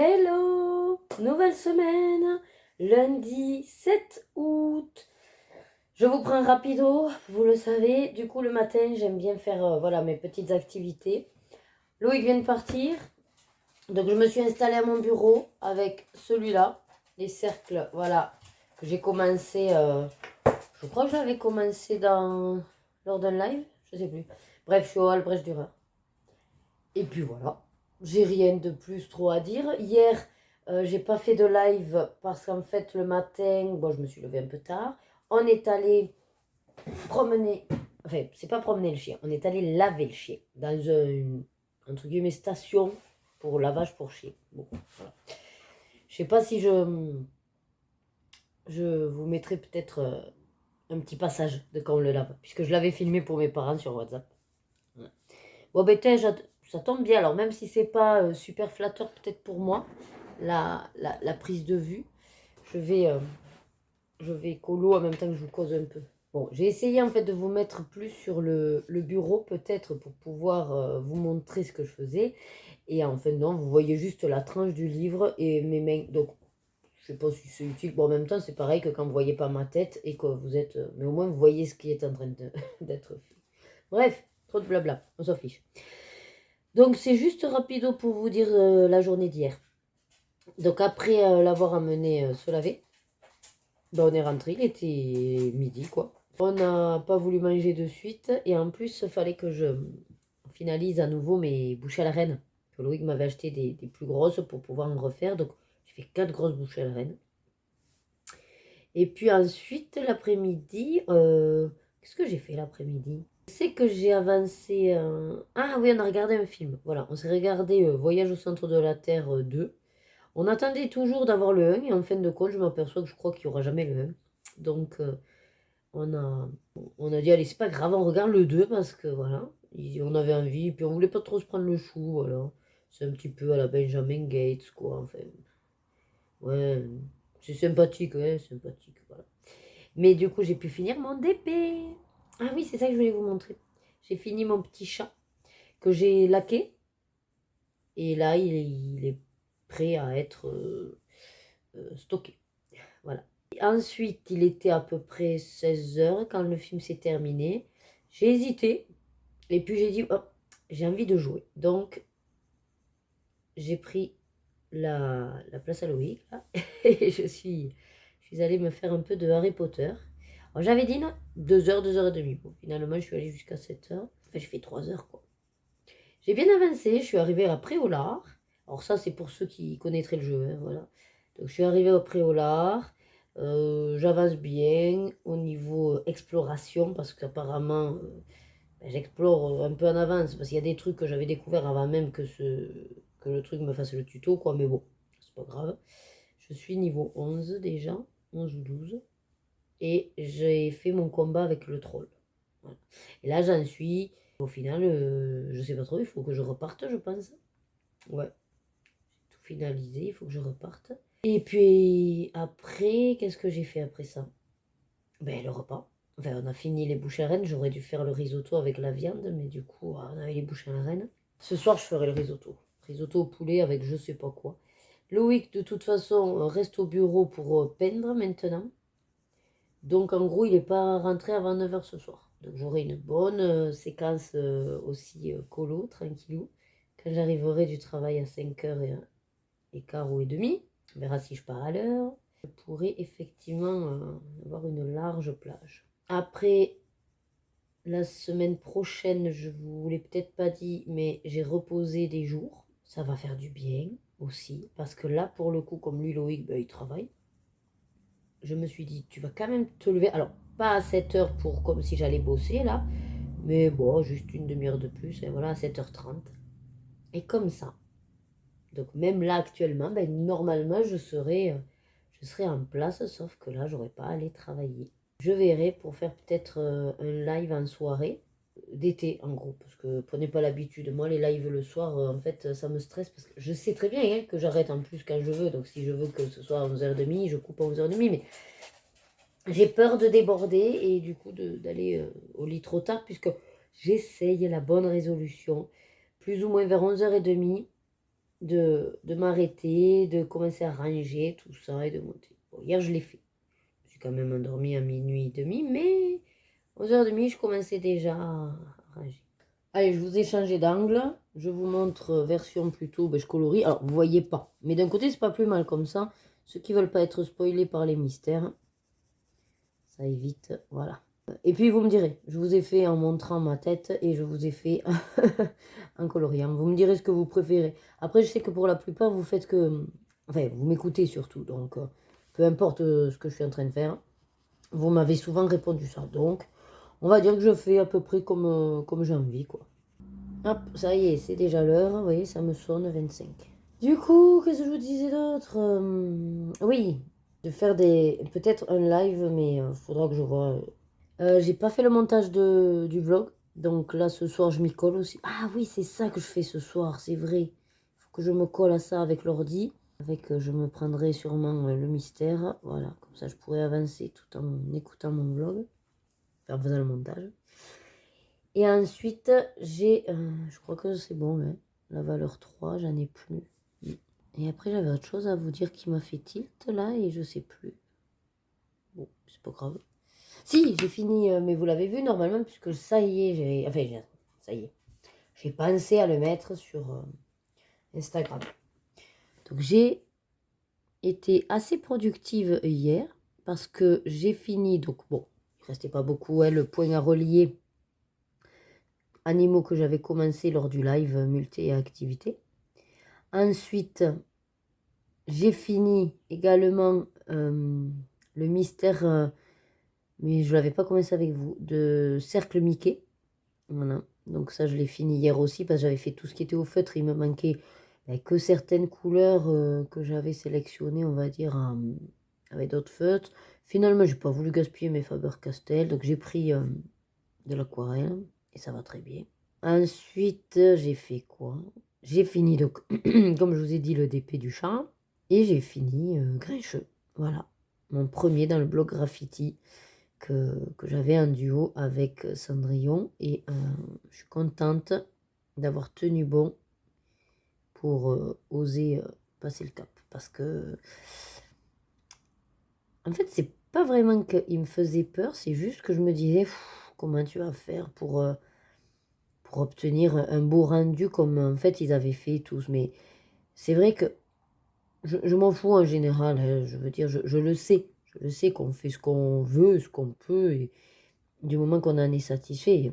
Hello! Nouvelle semaine, lundi 7 août. Je vous prends rapido, vous le savez. Du coup, le matin, j'aime bien faire voilà, mes petites activités. Loïc vient de partir. Donc, je me suis installée à mon bureau avec celui-là, les cercles, voilà, que j'ai commencé. Je crois que j'avais commencé lors d'un live, je sais plus. Bref, je suis au Albrecht Dürer. Et puis voilà, j'ai rien de plus trop à dire. Hier, j'ai pas fait de live parce qu'en fait, le matin, bon, je me suis levée un peu tard. On est allé promener, enfin, c'est pas promener le chien, on est allé laver le chien dans une, entre guillemets, station pour lavage pour chien. Bon, voilà. Je sais pas si je vous mettrai peut-être un petit passage de quand on le lave, puisque je l'avais filmé pour mes parents sur WhatsApp. Voilà. Bon, ben, ça tombe bien. Alors, même si c'est pas super flatteur, peut-être pour moi, la prise de vue, je vais colo en même temps que je vous cause un peu. Bon, j'ai essayé en fait de vous mettre plus sur le bureau, peut-être pour pouvoir vous montrer ce que je faisais. Et en fait, non, vous voyez juste la tranche du livre et mes mains. Donc, je sais pas si c'est utile. Bon, en même temps, c'est pareil que quand vous voyez pas ma tête et que vous êtes. Mais au moins, vous voyez ce qui est en train d'être fait. Bref, trop de blabla, on s'en fiche. Donc c'est juste rapido pour vous dire la journée d'hier. Donc après l'avoir amené se laver, ben, on est rentré, il était midi quoi. On n'a pas voulu manger de suite et en plus il fallait que je finalise à nouveau mes bouchées à la reine. Loïc m'avait acheté des plus grosses pour pouvoir en refaire, donc j'ai fait 4 grosses bouchées à la reine. Et puis ensuite l'après-midi, qu'est-ce que j'ai fait l'après-midi? C'est que j'ai avancé. Ah oui, on a regardé un film. Voilà, on s'est regardé Voyage au centre de la Terre 2. On attendait toujours d'avoir le 1 et en fin de compte, je m'aperçois que je crois qu'il n'y aura jamais le 1. Donc, on a dit, allez, c'est pas grave, on regarde le 2 parce que voilà, on avait envie. Puis on voulait pas trop se prendre le chou, voilà. C'est un petit peu à la Benjamin Gates, quoi. Enfin, ouais, c'est sympathique, ouais, sympathique, voilà. Mais du coup, j'ai pu finir mon DP. Ah oui, c'est ça que je voulais vous montrer. J'ai fini mon petit chat que j'ai laqué. Et là, il est prêt à être stocké. Voilà. Et ensuite, il était à peu près 16 h quand le film s'est terminé. J'ai hésité. Et puis j'ai dit, oh, j'ai envie de jouer. Donc, j'ai pris la place à Loïc. Là, et je suis allée me faire un peu de Harry Potter. Alors, j'avais dit non, 2 h, 2 h 30. Bon, finalement, je suis allée jusqu'à 7 h. Enfin, j'ai fait 3 h, quoi. J'ai bien avancé, je suis arrivée à Préolard. Alors ça, c'est pour ceux qui connaîtraient le jeu, hein, voilà. Donc je suis arrivée au Préolard. J'avance bien au niveau exploration parce qu'apparemment, j'explore un peu en avance parce qu'il y a des trucs que j'avais découverts avant même que le truc me fasse le tuto, quoi. Mais bon, c'est pas grave. Je suis niveau 11 déjà, 11 ou 12. Et j'ai fait mon combat avec le troll. Voilà. Et là, j'en suis. Au final, je sais pas trop, il faut que je reparte, je pense. Ouais, j'ai tout finalisé, il faut que je reparte. Et puis après, qu'est-ce que j'ai fait après ça? Ben, le repas. Enfin, on a fini les bouchées à la reine. J'aurais dû faire le risotto avec la viande, mais du coup, on avait les bouchées à la reine. Ce soir, je ferai le risotto. Risotto au poulet avec je sais pas quoi. Loïc, de toute façon, reste au bureau pour peindre maintenant. Donc, en gros, il n'est pas rentré avant 9 h ce soir. Donc, j'aurai une bonne séquence aussi colo, tranquillou. Quand j'arriverai du travail à 5 h 15 ou et demi, on verra si je pars à l'heure. Je pourrai effectivement avoir une large plage. Après, la semaine prochaine, je vous l'ai peut-être pas dit, mais j'ai reposé des jours. Ça va faire du bien aussi. Parce que là, pour le coup, comme lui, Loïc, ben, il travaille. Je me suis dit, tu vas quand même te lever. Alors, pas à 7 h pour comme si j'allais bosser là, mais bon, juste une demi-heure de plus, et voilà, à 7 h 30. Et comme ça. Donc, même là, actuellement, ben, normalement, je serai en place, sauf que là, j'aurais pas à aller travailler. Je verrai pour faire peut-être un live en soirée, d'été en gros, parce que prenez pas l'habitude. Moi, les lives le soir, en fait, ça me stresse parce que je sais très bien hein, que j'arrête en plus quand je veux. Donc, si je veux que ce soit à 11 h 30, je coupe à 11 h 30, mais j'ai peur de déborder et du coup d'aller au lit trop tard puisque j'essaye la bonne résolution. Plus ou moins vers 11 h 30, de m'arrêter, de commencer à ranger tout ça et de monter. Bon, hier, je l'ai fait. Je suis quand même endormie à minuit et demi, mais 11h30, je commençais déjà à ranger. Allez, je vous ai changé d'angle. Je vous montre version plutôt, je colorie. Alors, vous voyez pas. Mais d'un côté, c'est pas plus mal comme ça. Ceux qui veulent pas être spoilés par les mystères, ça évite, voilà. Et puis, vous me direz, je vous ai fait en montrant ma tête et je vous ai fait en coloriant. Vous me direz ce que vous préférez. Après, je sais que pour la plupart, vous faites que... Enfin, vous m'écoutez surtout. Donc, peu importe ce que je suis en train de faire. Vous m'avez souvent répondu ça. Donc, on va dire que je fais à peu près comme j'ai envie, quoi. Hop, ça y est, c'est déjà l'heure. Vous voyez, ça me sonne 25. Du coup, qu'est-ce que je vous disais d'autre? Oui, de faire peut-être un live, mais faudra que je vois. J'ai pas fait le montage du vlog. Donc là, ce soir, je m'y colle aussi. Ah oui, c'est ça que je fais ce soir, c'est vrai. Il faut que je me colle à ça avec l'ordi. Je me prendrai sûrement le mystère. Voilà, comme ça, je pourrais avancer tout en écoutant mon vlog. En faisant le montage. Et ensuite, je crois que c'est bon, hein. La valeur 3, j'en ai plus. Et après, j'avais autre chose à vous dire qui m'a fait tilt, là, et je sais plus. Bon, c'est pas grave. Si, j'ai fini, mais vous l'avez vu normalement, puisque ça y est, ça y est. J'ai pensé à le mettre sur Instagram. Donc, j'ai été assez productive hier, parce que j'ai fini, donc bon, il restait pas beaucoup, hein, le point à relier animaux que j'avais commencé lors du live multi et activité. Ensuite, j'ai fini également le mystère, mais je ne l'avais pas commencé avec vous, de Cercle Mickey. Voilà, donc ça je l'ai fini hier aussi parce que j'avais fait tout ce qui était au feutre. Il me manquait que certaines couleurs que j'avais sélectionnées, on va dire, avec d'autres feutres. Finalement, j'ai pas voulu gaspiller mes Faber-Castell, donc j'ai pris de l'aquarelle et ça va très bien. Ensuite, j'ai fait quoi? J'ai fini, donc, comme je vous ai dit, le DP du chat. Et j'ai fini Grincheux. Voilà. Mon premier dans le blog graffiti que j'avais en duo avec Cendrillon. Et je suis contente d'avoir tenu bon pour oser passer le cap. Parce que, en fait, c'est pas vraiment qu'il me faisait peur, c'est juste que je me disais, comment tu vas faire pour obtenir un beau rendu comme en fait ils avaient fait tous. Mais c'est vrai que je m'en fous en général, hein, je veux dire, je le sais. Je le sais qu'on fait ce qu'on veut, ce qu'on peut, et du moment qu'on en est satisfait.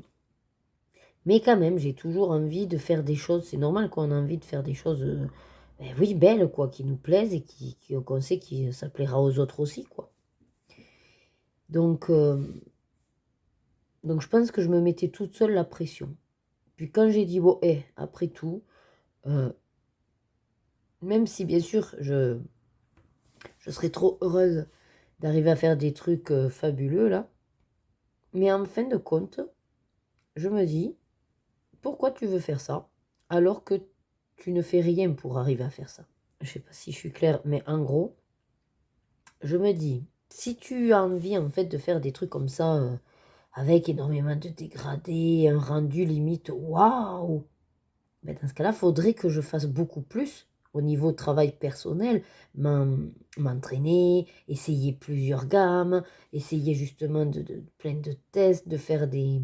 Mais quand même, j'ai toujours envie de faire des choses. C'est normal qu'on a envie de faire des choses, oui, belles, quoi, qui nous plaisent et qu'on sait que ça plaira aux autres aussi, quoi. Donc je pense que je me mettais toute seule la pression. Puis quand j'ai dit, bon, après tout, même si bien sûr je serais trop heureuse d'arriver à faire des trucs fabuleux là, mais en fin de compte, je me dis, pourquoi tu veux faire ça alors que tu ne fais rien pour arriver à faire ça? Je sais pas si je suis claire, mais en gros, je me dis, si tu as envie en fait de faire des trucs comme ça, avec énormément de dégradés, un rendu limite, waouh, ben dans ce cas-là, il faudrait que je fasse beaucoup plus au niveau travail personnel, m'entraîner, essayer plusieurs gammes, essayer justement plein de tests, de faire des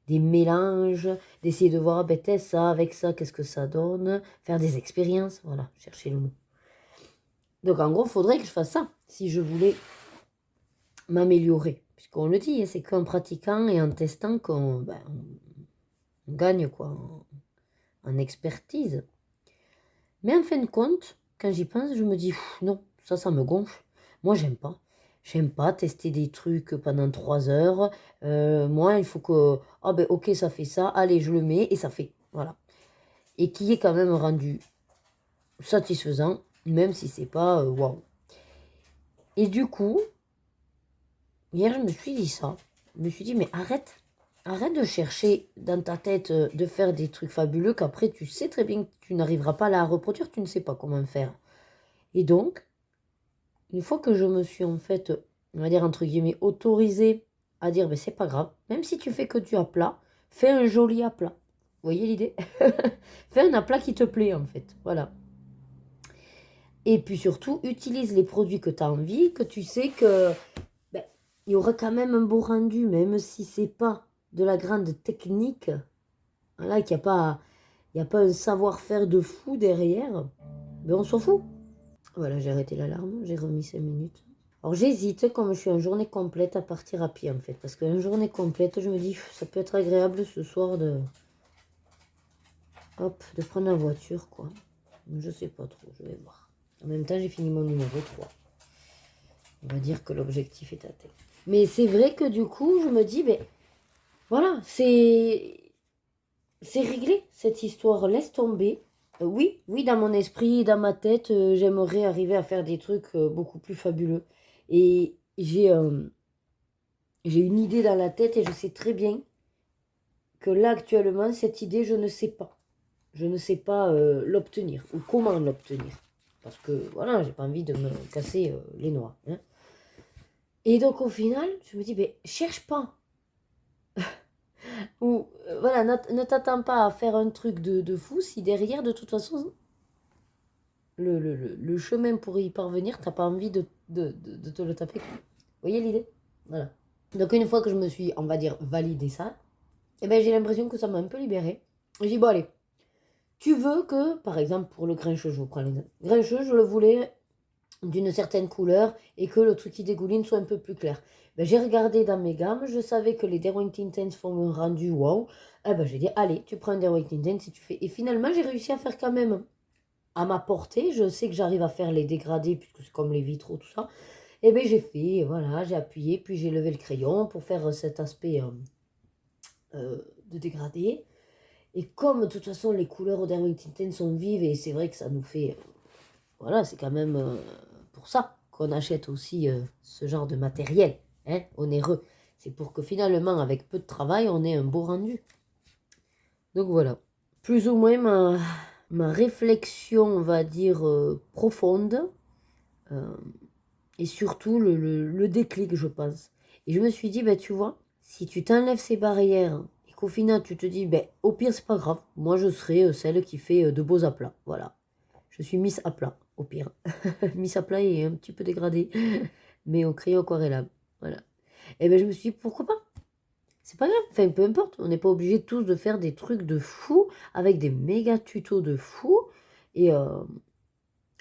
mélanges, d'essayer de voir, teste ça avec ça, qu'est-ce que ça donne, faire des expériences, voilà, chercher le mot. Donc en gros, il faudrait que je fasse ça si je voulais m'améliorer. Puisqu'on le dit, c'est qu'en pratiquant et en testant qu'on on gagne quoi en expertise. Mais en fin de compte, quand j'y pense, je me dis, non, ça me gonfle. Moi, j'aime pas. J'aime pas tester des trucs pendant 3 heures. Moi, il faut que, ok, ça fait ça, allez, je le mets, et ça fait. Voilà. Et qui est quand même rendu satisfaisant, même si c'est pas waouh. Et du coup, hier, je me suis dit ça. Je me suis dit, mais arrête de chercher dans ta tête de faire des trucs fabuleux qu'après, tu sais très bien que tu n'arriveras pas là à reproduire, tu ne sais pas comment faire. Et donc, une fois que je me suis en fait, on va dire entre guillemets, autorisée à dire, c'est pas grave, même si tu fais que du aplat, fais un joli aplat. Vous voyez l'idée? Fais un aplat qui te plaît en fait, voilà. Et puis surtout, utilise les produits que tu as envie, que tu sais que ben, il y aura quand même un beau rendu, même si c'est pas de la grande technique. Voilà, qu'il n'y a pas un savoir-faire de fou derrière. Ben on s'en fout. Voilà, j'ai arrêté l'alarme, j'ai remis 5 minutes. Alors j'hésite, comme je suis en journée complète, à partir à pied en fait. Parce qu'une journée complète, je me dis, ça peut être agréable ce soir de prendre la voiture, quoi. Je sais pas trop, je vais voir. En même temps, j'ai fini mon numéro 3. On va dire que l'objectif est atteint. Mais c'est vrai que du coup, je me dis, ben voilà, c'est réglé cette histoire, laisse tomber. Oui, oui, dans mon esprit, dans ma tête, j'aimerais arriver à faire des trucs beaucoup plus fabuleux. Et j'ai une idée dans la tête et je sais très bien que là, actuellement, cette idée, je ne sais pas. Je ne sais pas l'obtenir ou comment l'obtenir. Parce que, voilà, j'ai pas envie de me casser les noix. Hein. Et donc, au final, je me dis, ben, cherche pas. Ou, voilà, ne t'attends pas à faire un truc de fou si derrière, de toute façon, le chemin pour y parvenir, t'as pas envie de te le taper. Vous voyez l'idée? Voilà. Donc, une fois que je me suis, on va dire, validé ça, eh ben, j'ai l'impression que ça m'a un peu libérée. J'ai dit, bon, allez, tu veux que, par exemple, pour le grincheux, je vous prends l'exemple. Grincheux, je le voulais d'une certaine couleur et que le truc qui dégouline soit un peu plus clair. Ben, j'ai regardé dans mes gammes, je savais que les Derwent Intense font un rendu wow. Eh ben, j'ai dit, allez, tu prends un Derwent Intense et tu fais. Et finalement, j'ai réussi à faire quand même à ma portée. Je sais que j'arrive à faire les dégradés, puisque c'est comme les vitraux, tout ça. Et bien, j'ai fait, voilà, j'ai appuyé, puis j'ai levé le crayon pour faire cet aspect de dégradé. Et comme de toute façon, les couleurs au Derwent Intense sont vives, et c'est vrai que ça nous fait. Voilà, c'est quand même pour ça qu'on achète aussi ce genre de matériel, hein, onéreux. C'est pour que finalement, avec peu de travail, on ait un beau rendu. Donc voilà, plus ou moins ma réflexion, on va dire, profonde, et surtout le déclic, je pense. Et je me suis dit, ben, tu vois, si tu t'enlèves ces barrières, et qu'au final, tu te dis, ben, au pire, c'est pas grave, moi, je serai celle qui fait de beaux aplats, voilà. Je suis Miss à plat, au pire. Miss à plat et un petit peu dégradée, mais au crayon aquarellable. Voilà. Et ben je me suis dit, pourquoi pas? C'est pas grave, enfin peu importe, on n'est pas obligé tous de faire des trucs de fou, avec des méga tutos de fou. Et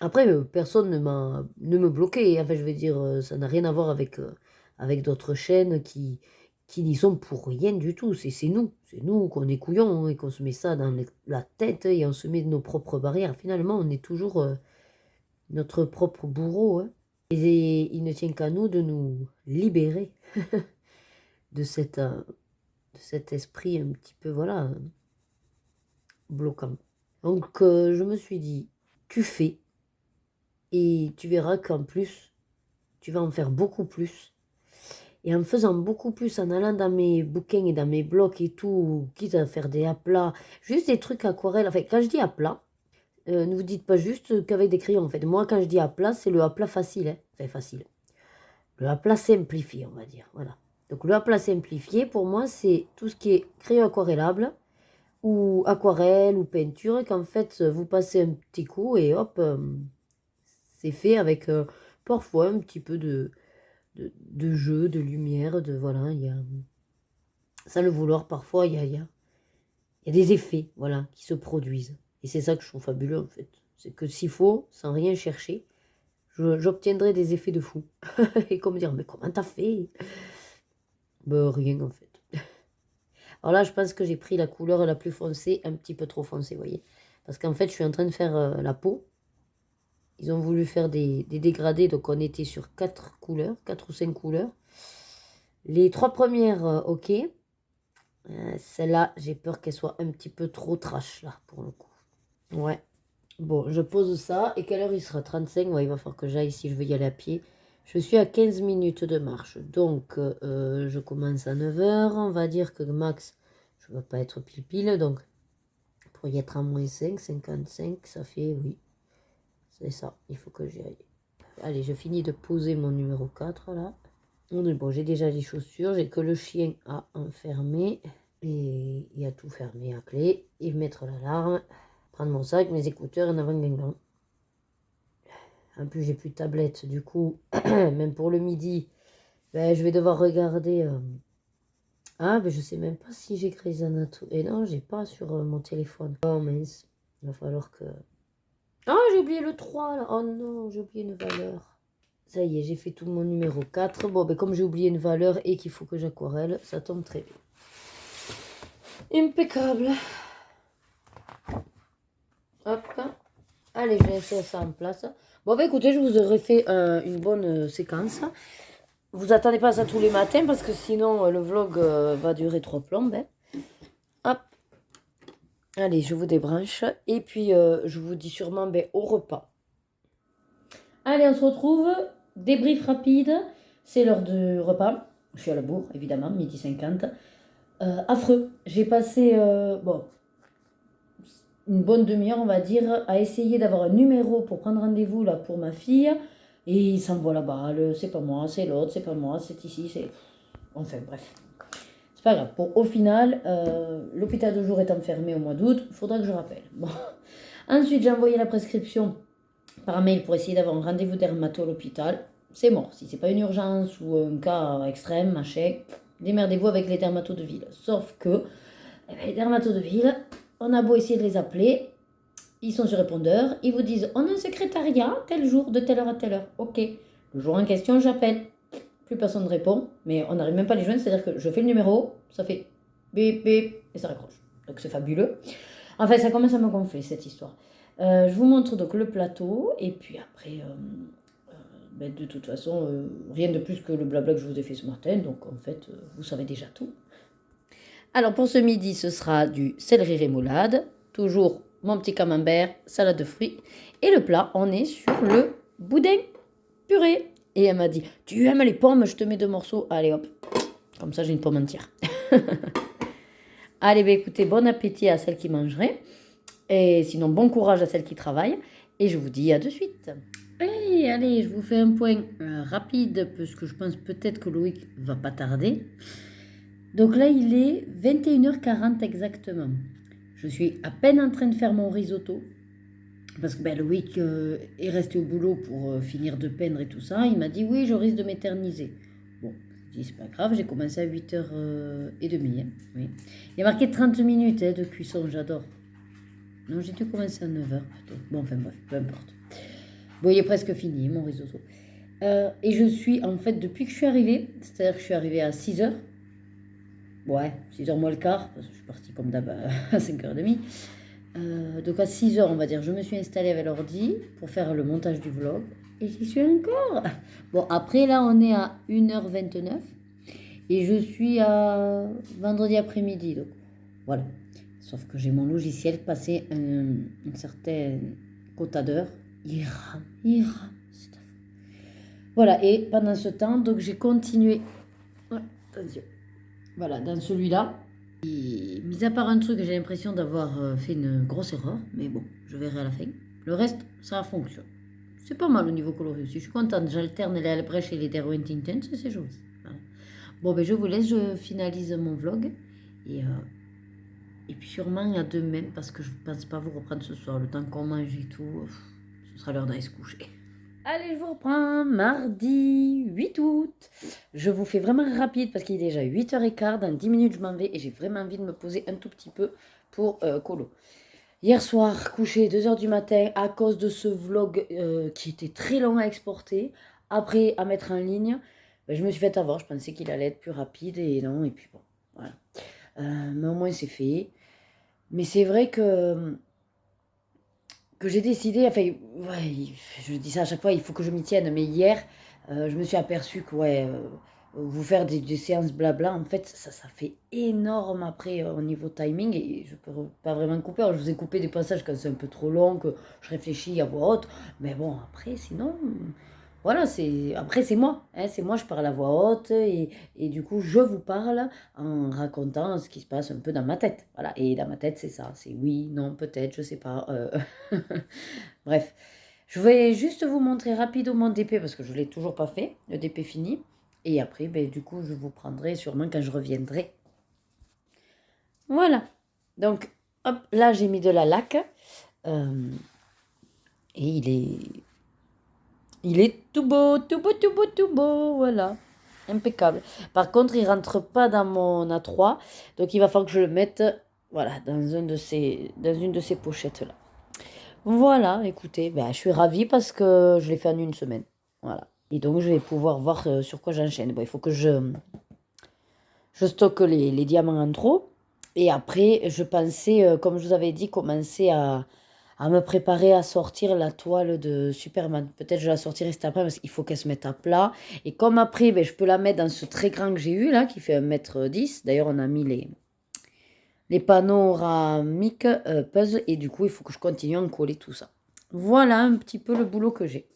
après, personne ne me bloquait. Enfin, je veux dire, ça n'a rien à voir avec d'autres chaînes qui n'y sont pour rien du tout. C'est nous qu'on est couillons hein, et qu'on se met ça dans la tête et on se met nos propres barrières. Finalement, on est toujours notre propre bourreau. Hein. Et il ne tient qu'à nous de nous libérer de cet esprit un petit peu, voilà, bloquant. Donc, je me suis dit, tu fais, et tu verras qu'en plus, tu vas en faire beaucoup plus. Et en faisant beaucoup plus, en allant dans mes bouquins et dans mes blocs et tout, quitte à faire des aplats, juste des trucs aquarelles. Enfin, quand je dis aplat, ne vous dites pas juste qu'avec des crayons. En fait, moi, quand je dis aplat, c'est le aplat facile. Hein. Enfin, facile. Le aplat simplifié, on va dire. Voilà. Donc, le aplat simplifié, pour moi, c'est tout ce qui est crayon aquarellable ou aquarelle ou peinture, et qu'en fait, vous passez un petit coup et hop, c'est fait avec parfois un petit peu de jeu, de lumière, de voilà, il y a, sans le vouloir, parfois, il y a des effets, voilà, qui se produisent. Et c'est ça que je trouve fabuleux, en fait. C'est que s'il faut, sans rien chercher, j'obtiendrai des effets de fou. Et comme dire, mais comment t'as fait? Ben, rien, en fait. Alors là, je pense que j'ai pris la couleur la plus foncée, un petit peu trop foncée, vous voyez. Parce qu'en fait, je suis en train de faire la peau. Ils ont voulu faire des dégradés, donc on était sur 4 couleurs, 4 ou 5 couleurs. Les 3 premières, ok. Celle-là, j'ai peur qu'elle soit un petit peu trop trash, là, pour le coup. Ouais. Bon, je pose ça. Et quelle heure il sera? 35. Ouais, il va falloir que j'aille si je veux y aller à pied. Je suis à 15 minutes de marche. Donc, je commence à 9h. On va dire que max, je ne vais pas être pile-pile. Donc, pour y être à moins 5, 55, ça fait, oui. C'est ça, il faut que j'y aille. Allez, je finis de poser mon numéro 4, là. Bon, j'ai déjà les chaussures. J'ai que le chien à enfermer. Et à tout fermer à clé. Et mettre l'alarme. Prendre mon sac, mes écouteurs et un avant-guingamp. En plus, j'ai plus de tablette. Du coup, même pour le midi, ben, je vais devoir regarder. Ah, ben, je sais même pas si j'ai Grey's Anatomy. Et non, j'ai pas sur mon téléphone. Oh mince, il va falloir que... Ah, j'ai oublié le 3 là. Oh non, j'ai oublié une valeur. Ça y est, j'ai fait tout mon numéro 4. Bon, ben, comme j'ai oublié une valeur et qu'il faut que j'aquarelle, ça tombe très bien. Impeccable. Hop. Allez, je laisse ça en place. Bon, bah écoutez, je vous aurais fait une bonne séquence. Vous attendez pas ça tous les matins parce que sinon le vlog va durer 3 plombes. Hein. Hop. Allez, je vous débranche. Et puis, je vous dis sûrement au repas. Allez, on se retrouve. Débrief rapide. C'est l'heure du repas. Je suis à la bourre, évidemment, 12h50. Affreux. J'ai passé bon, une bonne demi-heure, on va dire, à essayer d'avoir un numéro pour prendre rendez-vous là pour ma fille. Et il s'envoie la balle. C'est pas moi, c'est l'autre, c'est pas moi, c'est ici, c'est... Enfin, bref. C'est pas grave. Au final, l'hôpital de jour étant fermé au mois d'août, il faudra que je rappelle. Bon. Ensuite, j'ai envoyé la prescription par mail pour essayer d'avoir un rendez-vous dermato à l'hôpital. C'est mort. Si c'est pas une urgence ou un cas extrême, machin, démerdez-vous avec les dermatos de ville. Sauf que les dermatos de ville, on a beau essayer de les appeler, ils sont sur répondeur, ils vous disent on a un secrétariat tel jour de telle heure à telle heure. Ok. Le jour en question, j'appelle. Plus personne ne répond, mais on n'arrive même pas à les joindre, c'est-à-dire que je fais le numéro, ça fait bip bip et ça raccroche. Donc c'est fabuleux. Enfin, ça commence à me gonfler cette histoire. Je vous montre donc le plateau et puis après, de toute façon, rien de plus que le blabla que je vous ai fait ce matin, donc en fait, vous savez déjà tout. Alors pour ce midi, ce sera du céleri rémoulade, toujours mon petit camembert, salade de fruits. Et le plat, on est sur le boudin purée. Et elle m'a dit, tu aimes les pommes, je te mets 2 morceaux. Allez hop, comme ça j'ai une pomme entière. Allez, écoutez, bon appétit à celle qui mangerait. Et sinon, bon courage à celle qui travaille. Et je vous dis à de suite. Allez, je vous fais un point rapide, parce que je pense peut-être que Loïc va pas tarder. Donc là, il est 21h40 exactement. Je suis à peine en train de faire mon risotto. Parce que Loïc est resté au boulot pour finir de peindre et tout ça. Il m'a dit oui, je risque de m'éterniser. Bon, je dis c'est pas grave, j'ai commencé à 8h30. Hein, oui. Il y a marqué 30 minutes de cuisson, j'adore. Non, j'ai dû commencer à 9h peut-être. Bon, enfin bref, peu importe. Bon, il est presque fini, mon risotto. Et je suis, en fait, depuis que je suis arrivée, c'est-à-dire que je suis arrivée à 6h. Ouais, 6h moins le quart, parce que je suis partie comme d'hab à 5h30. Donc à 6h, on va dire, je me suis installée avec l'ordi pour faire le montage du vlog. Et j'y suis encore. Bon, après, là, on est à 1h29. Et je suis à vendredi après-midi. Donc, voilà. Sauf que j'ai mon logiciel passé un certain quota d'heures. Il rame. C'est affreux. Voilà. Et pendant ce temps, donc j'ai continué. Ouais, attention. Voilà, dans celui-là. Et, mis à part un truc, j'ai l'impression d'avoir fait une grosse erreur, mais bon, je verrai à la fin. Le reste, ça fonctionne. C'est pas mal au niveau coloris aussi. Je suis contente. J'alterne les Albrecht et les Derwent Intense, c'est joli. Voilà. Bon, je vous laisse, je finalise mon vlog. Et puis sûrement à demain, parce que je ne pense pas vous reprendre ce soir. Le temps qu'on mange et tout, ce sera l'heure d'aller se coucher. Allez, je vous reprends mardi 8 août. Je vous fais vraiment rapide parce qu'il est déjà 8h15. Dans 10 minutes, je m'en vais et j'ai vraiment envie de me poser un tout petit peu pour Colo. Hier soir, couché 2h du matin à cause de ce vlog qui était très long à exporter. Après, à mettre en ligne, je me suis fait avoir. Je pensais qu'il allait être plus rapide et non. Et puis bon, voilà. Mais au moins, c'est fait. Mais c'est vrai que j'ai décidé, enfin, ouais, je dis ça à chaque fois, il faut que je m'y tienne, mais hier, je me suis aperçue que, vous faire des séances blabla, en fait, ça fait énorme après au niveau timing, et je peux pas vraiment couper. Alors, je vous ai coupé des passages quand c'est un peu trop long, que je réfléchis à voix haute, mais bon, après, sinon, voilà, après, c'est moi, hein, c'est moi, je parle à voix haute, et du coup, je vous parle en racontant ce qui se passe un peu dans ma tête. Voilà, et dans ma tête, c'est ça, c'est oui, non, peut-être, je sais pas. Bref, je vais juste vous montrer rapidement le DP parce que je ne l'ai toujours pas fait, le DP fini. Et après, du coup, je vous prendrai sûrement quand je reviendrai. Voilà, donc, hop, là, j'ai mis de la laque. Et il est Il est tout beau, tout beau, tout beau, tout beau, voilà. Impeccable. Par contre, il rentre pas dans mon A3, donc il va falloir que je le mette, voilà, dans une de ces pochettes-là. Voilà, écoutez, ben, je suis ravie parce que je l'ai fait en une semaine. Voilà. Et donc, je vais pouvoir voir sur quoi j'enchaîne. Bon, il faut que je stocke les diamants en trop. Et après, je pensais, comme je vous avais dit, commencer à me préparer à sortir la toile de Superman. Peut-être je la sortirai cet après parce qu'il faut qu'elle se mette à plat. Et comme après, ben, je peux la mettre dans ce très grand que j'ai eu là, qui fait 1,10 m. D'ailleurs, on a mis les panoramiques puzzle. Et du coup, il faut que je continue à en coller tout ça. Voilà un petit peu le boulot que j'ai.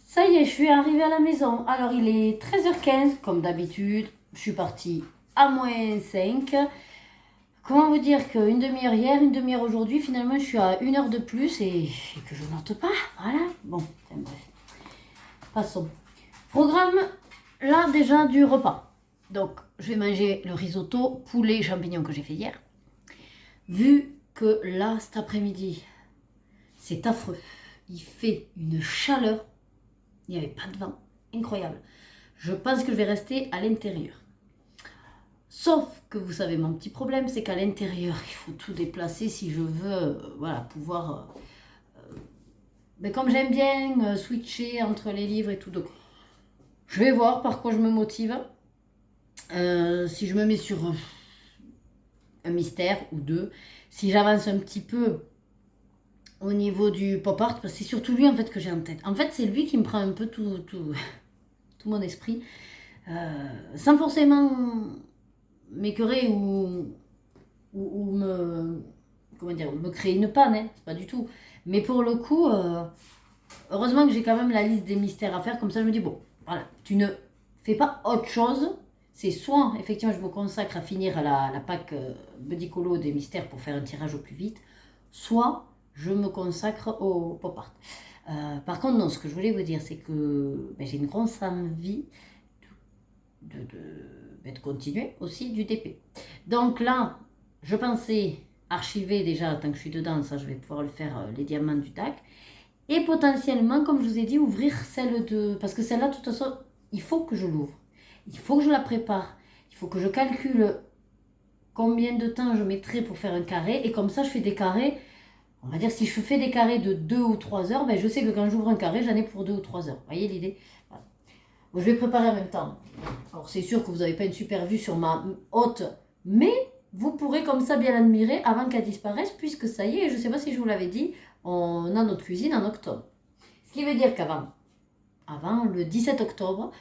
Ça y est, je suis arrivée à la maison. Alors, il est 13h15, comme d'habitude. Je suis partie à -5. Comment vous dire qu'une demi-heure hier, une demi-heure aujourd'hui, finalement, je suis à 1 heure de plus et que je note pas. Voilà. Bon, bref. Passons. Programme, là, déjà, du repas. Donc, je vais manger le risotto poulet champignons que j'ai fait hier. Vu que là, cet après-midi, c'est affreux. Il fait une chaleur. Il n'y avait pas de vent. Incroyable. Je pense que je vais rester à l'intérieur. Sauf que vous savez, mon petit problème, c'est qu'à l'intérieur, il faut tout déplacer si je veux voilà, pouvoir... mais comme j'aime bien switcher entre les livres et tout, donc je vais voir par quoi je me motive. Si je me mets sur un mystère ou deux, si j'avance un petit peu au niveau du pop art, parce que c'est surtout lui en fait que j'ai en tête. En fait, c'est lui qui me prend un peu tout mon esprit, sans forcément m'écœurer ou me, comment dire, me créer une panne, hein, c'est pas du tout. Mais pour le coup, heureusement que j'ai quand même la liste des mystères à faire, comme ça je me dis, bon, voilà, tu ne fais pas autre chose. C'est soit, effectivement, je me consacre à finir la pack Budicolo des mystères pour faire un tirage au plus vite, soit je me consacre au pop art. Par contre, non, ce que je voulais vous dire, c'est que ben, j'ai une grosse envie de continuer aussi du DP. Donc là, je pensais archiver déjà, tant que je suis dedans, ça je vais pouvoir le faire, les diamants du DAC. Et potentiellement, comme je vous ai dit, ouvrir celle de... Parce que celle-là, de toute façon, il faut que je l'ouvre. Il faut que je la prépare. Il faut que je calcule combien de temps je mettrai pour faire un carré. Et comme ça, je fais des carrés. On va dire, si je fais des carrés de 2 ou 3 heures, ben je sais que quand j'ouvre un carré, j'en ai pour 2 ou 3 heures. Vous voyez l'idée? Voilà. Bon, je vais préparer en même temps. Alors, c'est sûr que vous n'avez pas une super vue sur ma hôte, mais vous pourrez comme ça bien l'admirer avant qu'elle disparaisse, puisque ça y est, je ne sais pas si je vous l'avais dit, on a notre cuisine en octobre. Ce qui veut dire qu'avant le 17 octobre,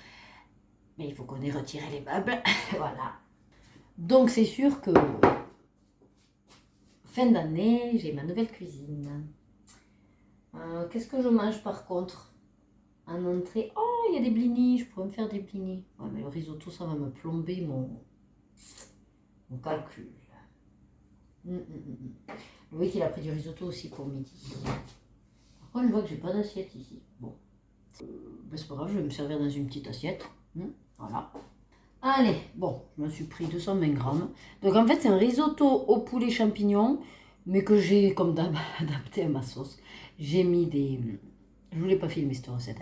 mais il faut qu'on ait retiré les meubles. Voilà. Donc c'est sûr que fin d'année, j'ai ma nouvelle cuisine. Qu'est-ce que je mange par contre en entrée? Oh, il y a des blinis, je pourrais me faire des blinis. Ouais, mais le risotto, ça va me plomber mon calcul. Vous voyez qu'il a pris du risotto aussi pour midi. Par contre, je vois que j'ai pas d'assiette ici. Bon. Ben, c'est pas grave, je vais me servir dans une petite assiette. Voilà. Allez, bon, je me suis pris 220 grammes. Donc en fait, c'est un risotto au poulet champignon, mais que j'ai, comme d'hab, adapté à ma sauce. J'ai mis des... Je ne voulais pas filmer cette recette.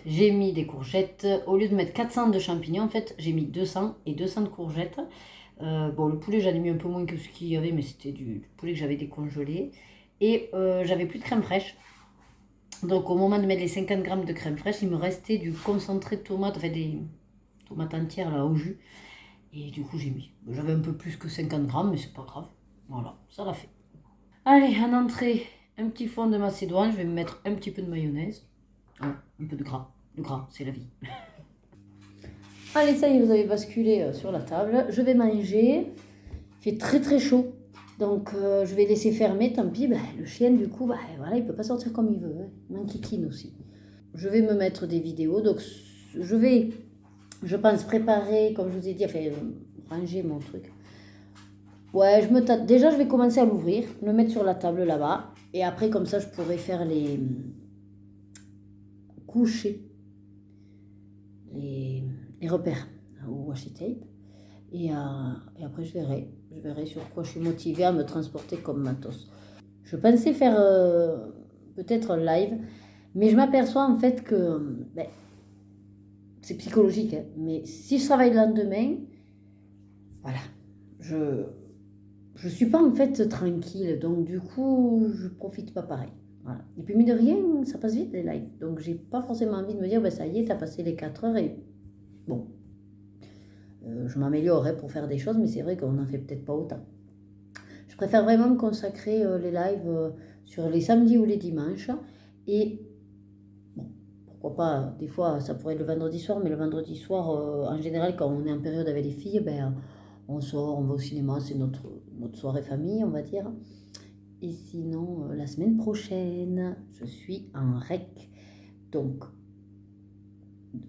J'ai mis des courgettes. Au lieu de mettre 400 de champignons, en fait, j'ai mis 200 et 200 de courgettes. Bon, le poulet, j'en ai mis un peu moins que ce qu'il y avait, mais c'était du poulet que j'avais décongelé. Et j'avais plus de crème fraîche. Donc au moment de mettre les 50 grammes de crème fraîche, il me restait du concentré de tomate, enfin des tomates entières là au jus. Et du coup j'ai mis. J'avais un peu plus que 50 grammes, mais c'est pas grave. Voilà, ça l'a fait. Allez, en entrée, un petit fond de macédoine. Je vais me mettre un petit peu de mayonnaise. Oh, un peu de gras. Le gras, c'est la vie. Allez, ça y est, vous avez basculé sur la table. Je vais manger. Il fait très très chaud. Donc je vais laisser fermer, tant pis. Le chien, du coup, voilà, il ne peut pas sortir comme il veut. Hein. Il m'enquiquine aussi. Je vais me mettre des vidéos. Donc je vais, je pense, préparer, comme je vous ai dit, enfin, ranger mon truc. Ouais, je me tâte. Déjà, je vais commencer à l'ouvrir, le mettre sur la table là-bas. Et après, comme ça, je pourrai faire les coucher les repères au washi tape. Et après, je verrai sur quoi je suis motivée à me transporter comme matos. Je pensais faire peut-être un live, Mais je m'aperçois en fait que ben, c'est psychologique, hein, mais si je travaille le lendemain, voilà, je je suis pas en fait tranquille, donc du coup, je profite pas pareil. Voilà. Et puis, mine de rien, ça passe vite les lives. Donc, j'ai pas forcément envie de me dire, ben, ça y est, t'as passé les 4 heures et bon, je m'améliorerai pour faire des choses, mais c'est vrai qu'on n'en fait peut-être pas autant. Je préfère vraiment me consacrer les lives sur les samedis ou les dimanches. Et bon, pourquoi pas, des fois, ça pourrait être le vendredi soir, mais le vendredi soir, en général, quand on est en période avec les filles, ben, on sort, on va au cinéma, c'est notre soirée famille, on va dire. Et sinon, la semaine prochaine, je suis en rec. Donc,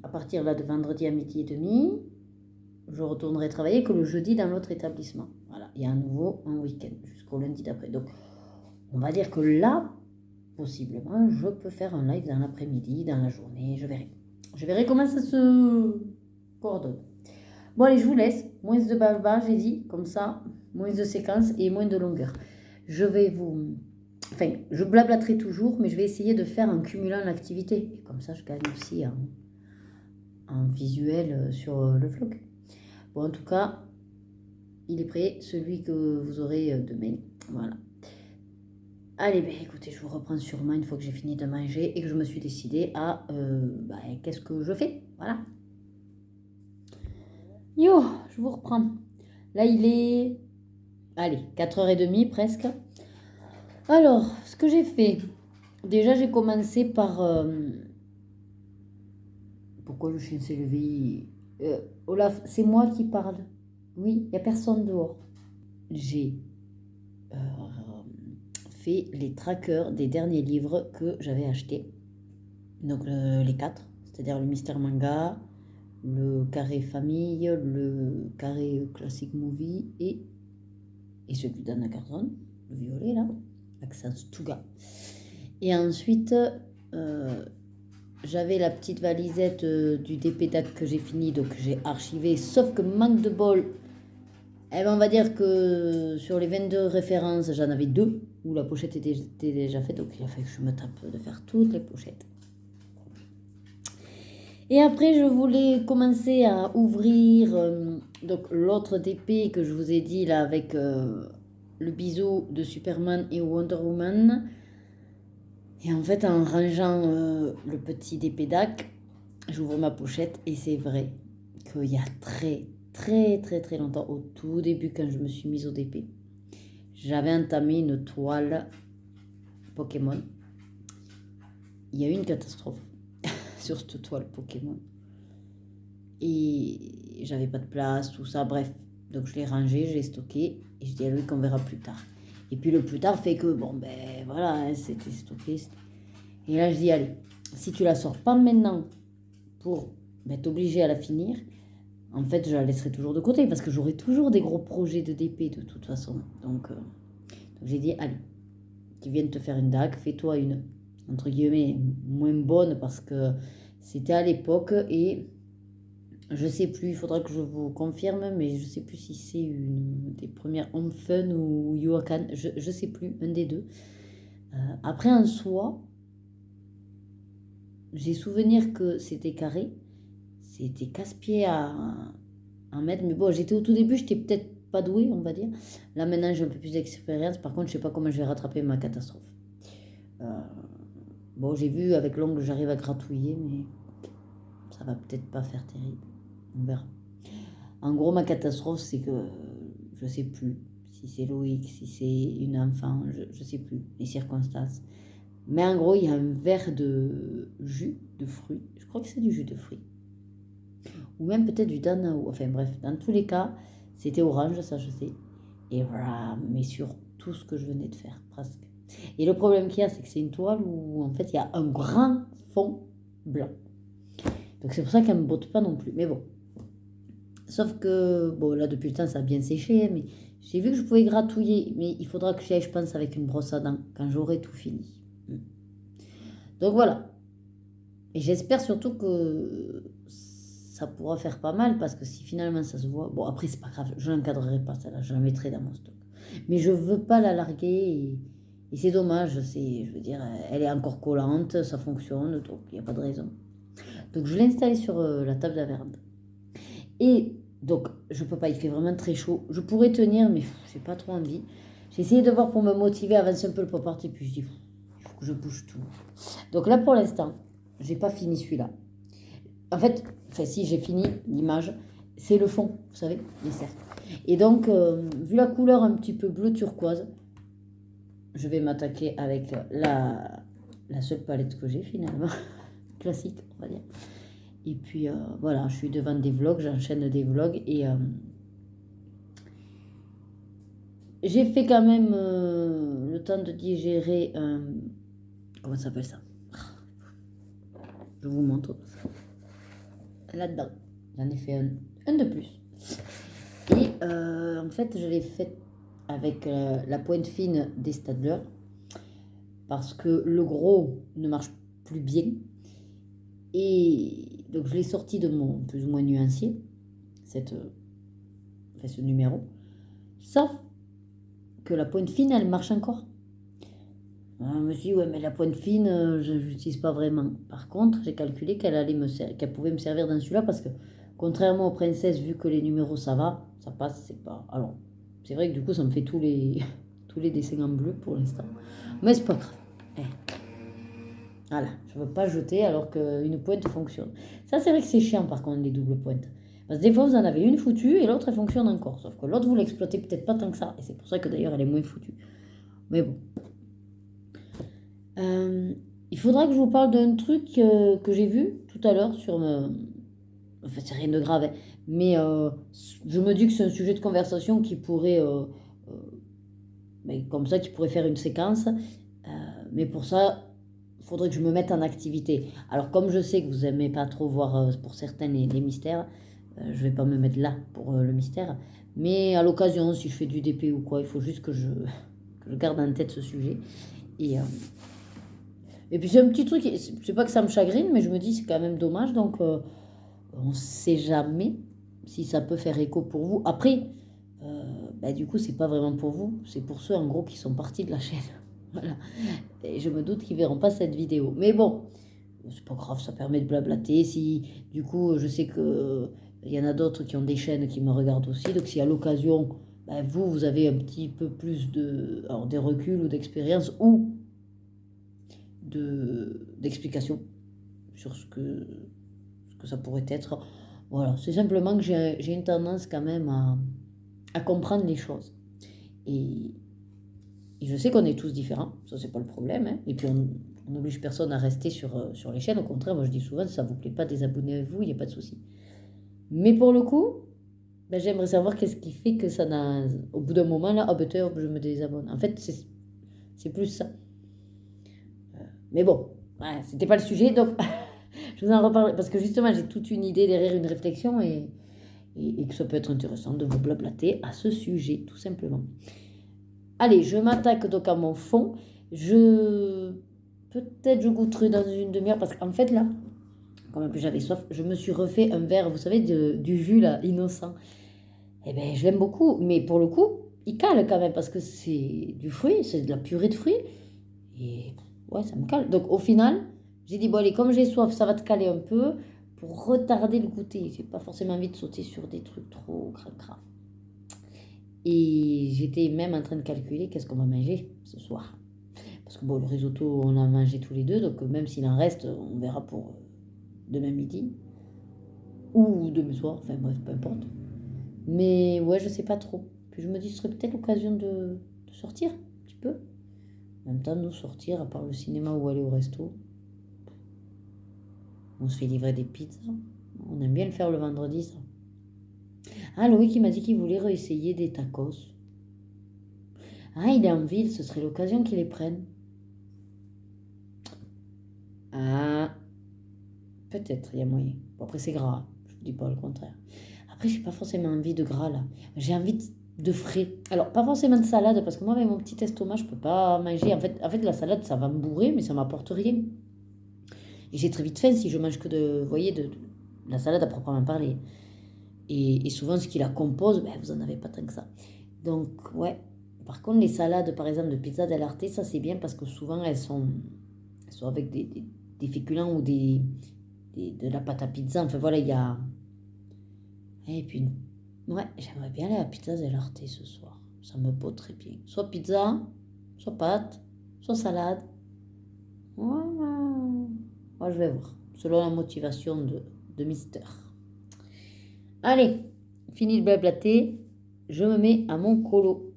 à partir là de vendredi à midi et demi, je retournerai travailler que le jeudi dans l'autre établissement. Voilà, et à nouveau un week-end jusqu'au lundi d'après. Donc, on va dire que là, possiblement, je peux faire un live dans l'après-midi, dans la journée, je verrai. Je verrai comment ça se coordonne. Bon, allez, je vous laisse. Moins de blabla, j'ai dit, comme ça, moins de séquences et moins de longueur. Je vais vous... Enfin, je blablaterai toujours, mais je vais essayer de faire en cumulant l'activité. Et comme ça, je gagne aussi en visuel sur le vlog. Bon, en tout cas, il est prêt, celui que vous aurez demain. Voilà. Allez, ben écoutez, je vous reprends sûrement une fois que j'ai fini de manger et que je me suis décidée à... qu'est-ce que je fais? Voilà. Yo, je vous reprends. Là, il est... Allez, 4h30 presque. Alors, ce que j'ai fait... Déjà, j'ai commencé par... Pourquoi le chien s'est levé? Olaf, c'est moi qui parle. Oui, il n'y a personne dehors. J'ai euh, fait les trackers des derniers livres que j'avais achetés. Donc les 4, c'est-à-dire le Mystère Manga, le carré famille, le carré classique movie et celui d'Anna Carson, le violet là, accent Stuga. Et ensuite, j'avais la petite valisette du DPDAC que j'ai fini, donc j'ai archivé, sauf que manque de bol, eh ben on va dire que sur les 22 références, j'en avais 2, où la pochette était déjà faite, donc il a fallu que je me tape de faire toutes les pochettes. Et après, je voulais commencer à ouvrir donc l'autre DP que je vous ai dit là avec le bisou de Superman et Wonder Woman. Et en fait, en rangeant le petit DP DAC, j'ouvre ma pochette et c'est vrai qu'il y a très longtemps, au tout début quand je me suis mise au DP, j'avais entamé une toile Pokémon. Il y a eu une catastrophe sur cette toile Pokémon. Et j'avais pas de place, tout ça, bref. Donc je l'ai rangé, je l'ai stocké et je dis à lui qu'on verra plus tard. Et puis le plus tard fait que, bon ben voilà, hein, c'était stocké. Et là je dis, allez, si tu la sors pas maintenant pour t'obliger à la finir, en fait je la laisserai toujours de côté parce que j'aurai toujours des gros projets de DP de toute façon. Donc j'ai dit, allez, tu viens de te faire une DAC, fais-toi une, entre guillemets, moins bonne parce que c'était à l'époque et je sais plus, il faudra que je vous confirme, mais je sais plus si c'est une des premières Home Fun ou Yoakan, je sais plus, un des deux. Après, en soi, j'ai souvenir que c'était carré, c'était casse-pied à mettre, mais bon, j'étais au tout début, j'étais peut-être pas douée, on va dire. Là, maintenant, j'ai un peu plus d'expérience, par contre, je sais pas comment je vais rattraper ma catastrophe. Bon, j'ai vu, avec l'ongle, j'arrive à gratouiller, mais ça va peut-être pas faire terrible. On verra. En gros, ma catastrophe, c'est que je sais plus si c'est Loïc, si c'est une enfant, je sais plus les circonstances. Mais en gros, il y a un verre de jus de fruits. Je crois que c'est du jus de fruits. Ou même peut-être du danao. Enfin bref, dans tous les cas, c'était orange, ça je sais. Et voilà, mais sur tout ce que je venais de faire, presque. Et le problème qu'il y a, c'est que c'est une toile où en fait il y a un grand fond blanc. Donc c'est pour ça qu'elle ne me botte pas non plus. Mais bon. Sauf que, bon là depuis le temps ça a bien séché, mais j'ai vu que je pouvais gratouiller. Mais il faudra que j'y aille, je pense, avec une brosse à dents quand j'aurai tout fini. Donc voilà. Et j'espère surtout que ça pourra faire pas mal parce que si finalement ça se voit. Bon après c'est pas grave, je l'encadrerai pas celle-là, je la mettrai dans mon stock. Mais je veux pas la larguer Et c'est dommage, je veux dire, elle est encore collante, ça fonctionne, donc il n'y a pas de raison. Donc je l'ai installée sur la table d'averne. Et donc, je peux pas, il fait vraiment très chaud. Je pourrais tenir, mais j'ai pas trop envie. J'ai essayé de voir pour me motiver, avancer un peu le pop art, et puis je dis, il faut que je bouge tout. Donc là, pour l'instant, j'ai pas fini celui-là. En fait, enfin si, j'ai fini l'image. C'est le fond, vous savez, les cercles. Et donc, vu la couleur un petit peu bleu turquoise, je vais m'attaquer avec la seule palette que j'ai finalement. Classique, on va dire. Et puis voilà, je suis devant des vlogs, j'enchaîne des vlogs et j'ai fait quand même le temps de digérer comment ça s'appelle ça? Je vous montre. Là-dedans, j'en ai fait un de plus. Et en fait, je l'ai fait avec la pointe fine des Staedtler parce que le gros ne marche plus bien. Et donc je l'ai sorti de mon plus ou moins nuancier, ce numéro. Sauf que la pointe fine, elle marche encore. Je me suis dit, ouais, mais la pointe fine, je l'utilise pas vraiment. Par contre, j'ai calculé qu'elle pouvait me servir dans celui-là parce que, contrairement aux princesses, vu que les numéros ça va, ça passe, c'est pas. Alors, c'est vrai que du coup, ça me fait tous les, tous les dessins en bleu pour l'instant. Mais c'est pas grave. Voilà, je ne veux pas jeter alors qu'une pointe fonctionne. Ça, c'est vrai que c'est chiant par contre, les doubles pointes. Parce que des fois, vous en avez une foutue et l'autre, elle fonctionne encore. Sauf que l'autre, vous l'exploitez peut-être pas tant que ça. Et c'est pour ça que d'ailleurs, elle est moins foutue. Mais bon. Il faudra que je vous parle d'un truc que j'ai vu tout à l'heure sur... Enfin, c'est rien de grave. Hein. Mais je me dis que c'est un sujet de conversation qui pourrait... mais comme ça, qui pourrait faire une séquence. Mais pour ça... il faudrait que je me mette en activité. Alors, comme je sais que vous n'aimez pas trop voir, pour certains, les mystères, je ne vais pas me mettre là pour le mystère. Mais à l'occasion, si je fais du DP ou quoi, il faut juste que je garde en tête ce sujet. Et puis, c'est un petit truc, c'est pas que ça me chagrine, mais je me dis c'est quand même dommage. Donc, on ne sait jamais si ça peut faire écho pour vous. Après, du coup, c'est pas vraiment pour vous. C'est pour ceux, en gros, qui sont partis de la chaîne. Voilà. Et je me doute qu'ils verront pas cette vidéo. Mais bon, c'est pas grave, ça permet de blablater. Si du coup, je sais que il y en a d'autres qui ont des chaînes qui me regardent aussi. Donc si à l'occasion, vous avez un petit peu plus des reculs ou d'expérience ou d'explications sur ce que ça pourrait être. Voilà, c'est simplement que j'ai une tendance quand même à comprendre les choses. Et je sais qu'on est tous différents, ça c'est pas le problème. Hein. Et puis on n'oblige personne à rester sur les chaînes. Au contraire, moi je dis souvent, si ça vous plaît pas, désabonnez-vous, il n'y a pas de souci. Mais pour le coup, j'aimerais savoir qu'est-ce qui fait que ça n'a... Au bout d'un moment, là, je me désabonne. En fait, c'est plus ça. Mais bon, c'était pas le sujet, donc je vous en reparlerai. Parce que justement, j'ai toute une idée derrière une réflexion et que ça peut être intéressant de vous blablater à ce sujet, tout simplement. Allez, je m'attaque donc à mon fond. Peut-être je goûterai dans une demi-heure parce qu'en fait là, comme j'avais soif, je me suis refait un verre, vous savez, du jus là, innocent. Eh bien, je l'aime beaucoup, mais pour le coup, il cale quand même parce que c'est du fruit, c'est de la purée de fruits. Et ouais, ça me cale. Donc au final, j'ai dit, bon allez, comme j'ai soif, ça va te caler un peu pour retarder le goûter. J'ai pas forcément envie de sauter sur des trucs trop cracra. Et j'étais même en train de calculer qu'est-ce qu'on va manger ce soir. Parce que bon, le risotto, on l'a mangé tous les deux, donc même s'il en reste, on verra pour demain midi. Ou demain soir, enfin bref, peu importe. Mais ouais, je sais pas trop. Puis je me dis, ce serait peut-être l'occasion de sortir un petit peu. En même temps, nous sortir, à part le cinéma ou aller au resto. On se fait livrer des pizzas. On aime bien le faire le vendredi, ça. Ah, Loïc, il m'a dit qu'il voulait réessayer des tacos. Ah, il est en ville, ce serait l'occasion qu'il les prenne. Ah, peut-être, il y a moyen. Bon, après, c'est gras, je ne dis pas le contraire. Après, j'ai pas forcément envie de gras, là. J'ai envie de frais. Alors, pas forcément de salade, parce que moi, avec mon petit estomac, je peux pas manger. En fait, la salade, ça va me bourrer, mais ça m'apporte rien. Et j'ai très vite faim si je mange que vous voyez, de la salade à proprement parler. Et souvent, ce qui la compose, vous en avez pas tant que ça. Donc, ouais, Par contre, les salades, par exemple, de pizza dell'arte, ça c'est bien parce que souvent elles sont avec des féculents ou de la pâte à pizza. Enfin voilà, il y a. Et puis, ouais, j'aimerais bien aller à la pizza dell'arte ce soir. Ça me botte très bien. Soit pizza, soit pâte, soit salade. Voilà. Ouais, je vais voir. Selon la motivation de Mister. Allez, fini de blablater. Je me mets à mon colo.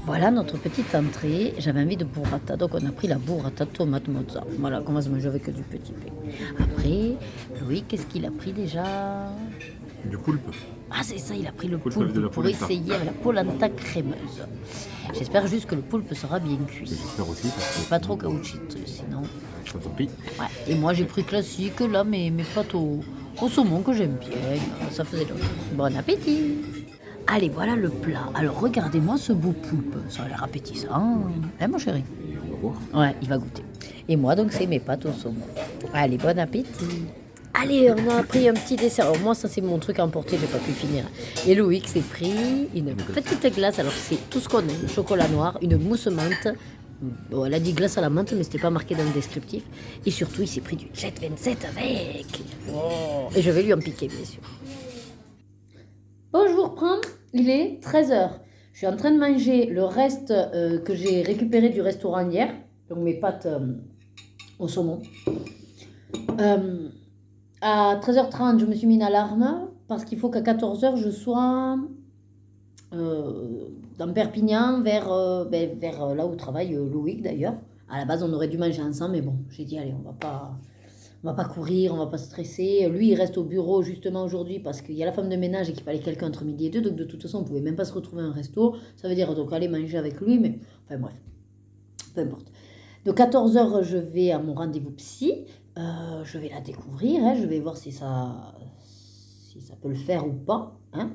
Voilà notre petite entrée. J'avais envie de burrata, donc on a pris la burrata tomate mozza. Voilà, qu'on va se manger avec du petit pain. Après, Louis, qu'est-ce qu'il a pris déjà? Du poulpe. Ah, c'est ça, il a pris le Poulpe poulpe avec de la pour polenta. essayer avec la polenta crémeuse. J'espère juste que le poulpe sera bien cuit. J'espère aussi. Parce que Pas trop caoutchouteux, sinon. ça tant pis. Ouais. Et moi, j'ai pris classique, là, mes pâtes au saumon que j'aime bien. Ça faisait l'autre. Bon appétit! Allez, voilà le plat. Alors, regardez-moi ce beau poulpe. Ça a l'air appétissant. Hein, mon chéri? On va voir. Ouais, il va goûter. Et moi, donc, c'est mes pâtes au saumon. Allez, bon appétit! Allez, on a pris un petit dessert. Alors, moi, ça, c'est mon truc à emporter, j'ai pas pu finir. Et Loïc s'est pris une petite glace. Alors, c'est tout ce qu'on aime. Chocolat noir, une mousse menthe. Bon, elle a dit glace à la menthe, mais c'était pas marqué dans le descriptif. Et surtout, il s'est pris du Jet 27 avec. Oh. Et je vais lui en piquer, bien sûr. Bon, je vous reprends. Il est 13h. Je suis en train de manger le reste que j'ai récupéré du restaurant hier. Donc, mes pâtes au saumon. À 13h30, je me suis mis une alarme parce qu'il faut qu'à 14h, je sois dans Perpignan, vers là où travaille Loïc d'ailleurs. À la base, on aurait dû manger ensemble, mais bon, j'ai dit, allez, on va pas courir, on va pas stresser. Lui, il reste au bureau justement aujourd'hui parce qu'il y a la femme de ménage et qu'il fallait quelqu'un entre midi et deux. Donc, de toute façon, on pouvait même pas se retrouver à un resto. Ça veut dire donc aller manger avec lui, mais enfin bref, peu importe. De 14h, je vais à mon rendez-vous psy. Je vais la découvrir, hein, je vais voir si ça peut le faire ou pas. Hein.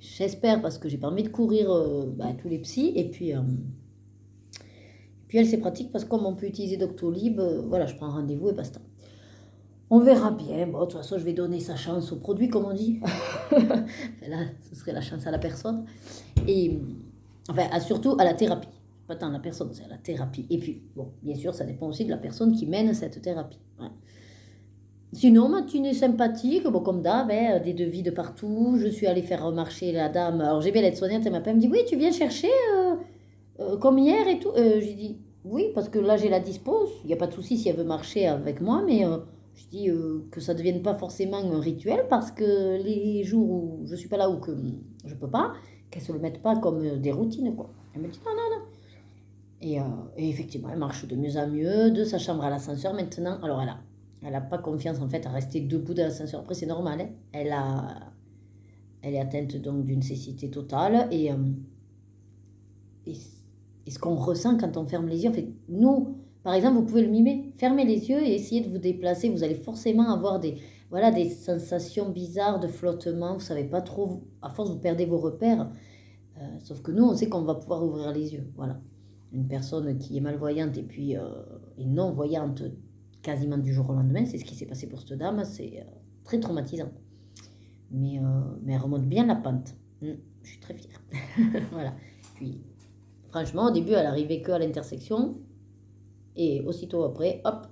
J'espère parce que j'ai pas envie de courir tous les psys. Et puis elle, c'est pratique parce que comme on peut utiliser Doctolib, voilà, je prends rendez-vous et basta. On verra bien. Bon, de toute façon, je vais donner sa chance au produit, comme on dit. Là, ce serait la chance à la personne. Et enfin, surtout à la thérapie. Pas tant à la personne, c'est à la thérapie. Et puis, bon, bien sûr, ça dépend aussi de la personne qui mène cette thérapie. Ouais. Sinon, matinée sympathique, bon, comme d'hab, hein, des devis de partout. Je suis allée faire remarcher la dame. Alors, j'ai bien l'aide-soignante, elle m'appelle, elle me dit, oui, tu viens chercher comme hier et tout. J'ai dit, oui, parce que là, j'ai la dispose. Il n'y a pas de souci si elle veut marcher avec moi, mais je dis que ça ne devienne pas forcément un rituel parce que les jours où je ne suis pas là ou que je ne peux pas, qu'elle ne se le mette pas comme des routines, quoi. Elle me dit, non, non, non. Et effectivement, elle marche de mieux en mieux, de sa chambre à l'ascenseur maintenant. Alors, elle a pas confiance en fait à rester debout dans l'ascenseur. Après, c'est normal, hein. Elle est atteinte donc d'une cécité totale. Et ce qu'on ressent quand on ferme les yeux, en fait, nous, par exemple, vous pouvez le mimer. Fermez les yeux et essayez de vous déplacer. Vous allez forcément avoir des sensations bizarres de flottement. Vous savez pas trop, à force, vous perdez vos repères. Sauf que nous, on sait qu'on va pouvoir ouvrir les yeux. Voilà. Une personne qui est malvoyante et puis non-voyante quasiment du jour au lendemain, c'est ce qui s'est passé pour cette dame, c'est très traumatisant. Mais elle remonte bien la pente. Je suis très fière. Voilà. Puis, franchement, au début, elle arrivait qu'à l'intersection et aussitôt après, hop,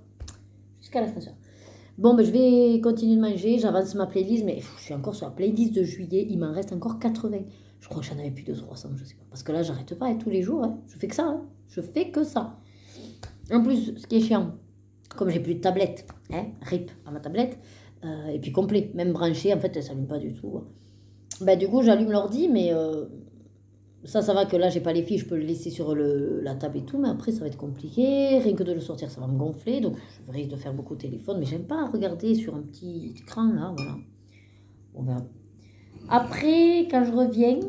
jusqu'à l'ascenseur. Bon, ben, je vais continuer de manger, j'avance ma playlist, mais je suis encore sur la playlist de juillet, il m'en reste encore 80. Je crois que j'en avais plus de 300, je sais pas. Parce que là, j'arrête pas, tous les jours, hein. Je fais que ça, hein. Je fais que ça. En plus, ce qui est chiant, comme j'ai plus de tablette, hein, RIP à ma tablette, et puis complet, même branché, en fait, elle s'allume pas du tout. Ben, du coup, j'allume l'ordi, mais ça va que là, j'ai pas les fiches, je peux le laisser sur la table et tout, mais après, ça va être compliqué. Rien que de le sortir, ça va me gonfler, donc je risque de faire beaucoup de téléphone, mais j'aime pas regarder sur un petit écran, là, voilà. On verra. Après, quand je reviens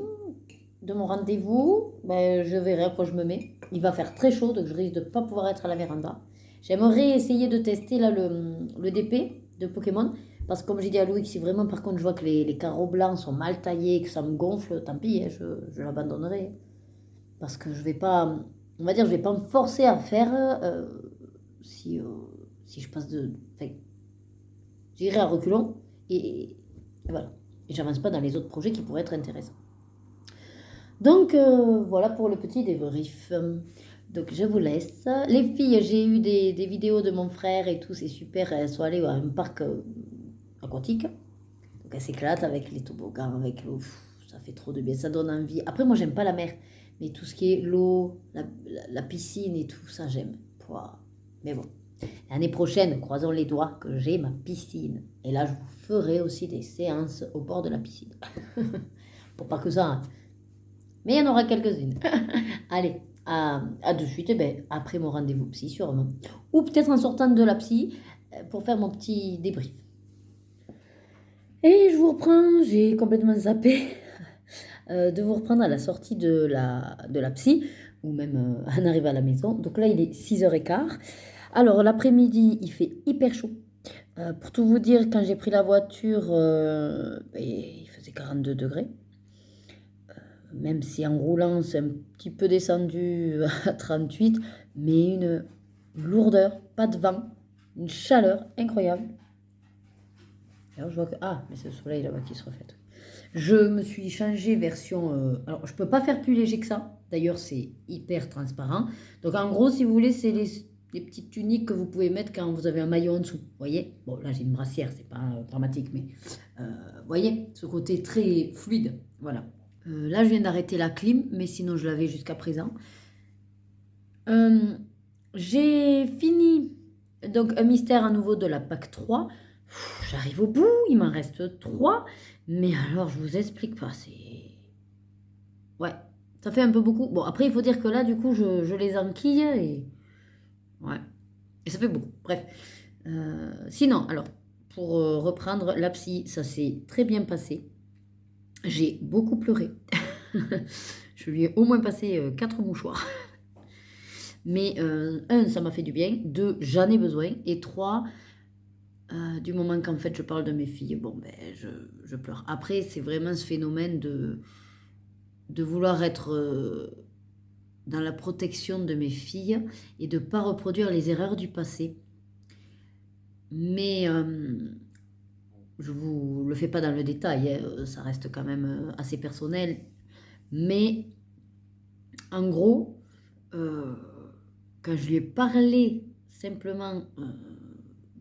de mon rendez-vous, ben, je verrai à quoi je me mets. Il va faire très chaud, donc je risque de ne pas pouvoir être à la véranda. J'aimerais essayer de tester là, le DP de Pokémon. Parce que comme j'ai dit à Louis, si vraiment par contre je vois que les carreaux blancs sont mal taillés, que ça me gonfle, tant pis, hein, je l'abandonnerai. Parce que je vais pas, on va dire, je vais pas me forcer à faire si je passe de... Enfin, j'irai à reculons et voilà. Et j'avance pas dans les autres projets qui pourraient être intéressants. Donc, voilà pour le petit débrief. Donc, je vous laisse. Les filles, j'ai eu des vidéos de mon frère et tout, c'est super. Elles sont allées à un parc aquatique. Donc, elles s'éclatent avec les toboggans, avec l'eau. Ça fait trop de bien, ça donne envie. Après, moi, j'aime pas la mer, mais tout ce qui est l'eau, la piscine et tout, ça, j'aime. Pouah. Mais bon, l'année prochaine, croisons les doigts que j'ai ma piscine. Et là, je vous ferai aussi des séances au bord de la piscine. Pour pas que ça, hein. Mais il y en aura quelques-unes. Allez, à de suite, après mon rendez-vous psy, sûrement. Ou peut-être en sortant de la psy, pour faire mon petit débrief. Et je vous reprends, j'ai complètement zappé de vous reprendre à la sortie de la psy, ou même en arrivant à la maison. Donc là, il est 6h15. Alors, l'après-midi, il fait hyper chaud. Pour tout vous dire, quand j'ai pris la voiture, il faisait 42 degrés. Même si en roulant, c'est un petit peu descendu à 38, mais une lourdeur, pas de vent, une chaleur incroyable. Alors je vois que... Ah, mais c'est le soleil là-bas qui se reflète. Je me suis changée version... alors, je peux pas faire plus léger que ça. D'ailleurs, c'est hyper transparent. Donc, en gros, si vous voulez, c'est les petites tuniques que vous pouvez mettre quand vous avez un maillot en dessous. Vous voyez? Bon, là, j'ai une brassière, c'est pas dramatique, mais... vous voyez? Ce côté très fluide. Voilà. Là, je viens d'arrêter la clim, mais sinon, je l'avais jusqu'à présent. J'ai fini donc un mystère à nouveau de la PAC 3. J'arrive au bout, il m'en reste 3. Mais alors, je vous explique pas, c'est... Ouais, ça fait un peu beaucoup. Bon, après, il faut dire que là, du coup, je les enquille et... Ouais, et ça fait beaucoup. Bref. Sinon, alors, pour reprendre, la psy, ça s'est très bien passé. J'ai beaucoup pleuré. Je lui ai au moins passé 4 mouchoirs. Mais 1, ça m'a fait du bien. 2, j'en ai besoin. Et 3, du moment qu'en fait je parle de mes filles, bon ben je pleure. Après, c'est vraiment ce phénomène de vouloir être dans la protection de mes filles et de ne pas reproduire les erreurs du passé. Mais je vous le fais pas dans le détail, hein, ça reste quand même assez personnel. Mais en gros, quand je lui ai parlé simplement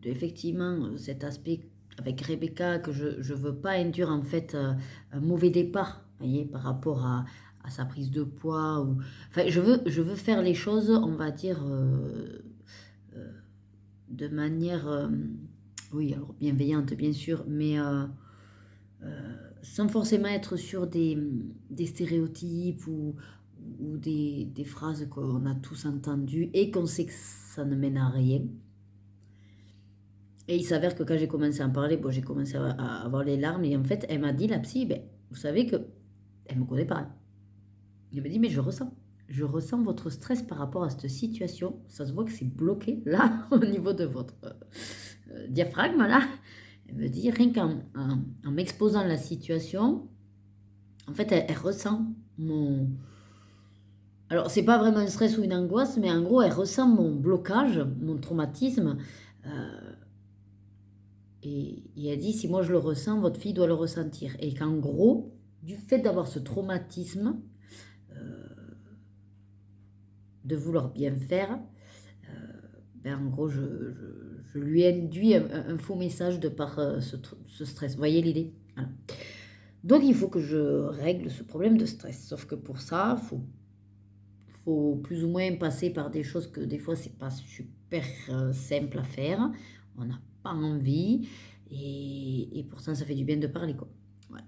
effectivement cet aspect avec Rebecca, que je ne veux pas induire en fait un mauvais départ, voyez, par rapport à sa prise de poids. Ou... Enfin, je veux faire les choses, on va dire, de manière, oui, alors bienveillante bien sûr, mais sans forcément être sur des stéréotypes ou des phrases qu'on a tous entendues et qu'on sait que ça ne mène à rien. Et il s'avère que quand j'ai commencé à en parler, bon, j'ai commencé à avoir les larmes. Et en fait, elle m'a dit, la psy, ben, vous savez que elle ne me connaît pas. Elle m'a dit, mais je ressens votre stress par rapport à cette situation. Ça se voit que c'est bloqué là, au niveau de votre diaphragme là. Elle me dit, rien qu'en m'exposant la situation, en fait, elle ressent mon... Alors, c'est pas vraiment un stress ou une angoisse, mais en gros, elle ressent mon blocage, mon traumatisme. Et elle dit, si moi je le ressens, votre fille doit le ressentir. Et qu'en gros, du fait d'avoir ce traumatisme, de vouloir bien faire, en gros, je lui induis un faux message de par ce stress. Vous voyez l'idée? Voilà. Donc, il faut que je règle ce problème de stress. Sauf que pour ça, il faut plus ou moins passer par des choses que des fois, c'est pas super simple à faire. On n'a pas envie. Et pourtant, ça fait du bien de parler, quoi. Ouais.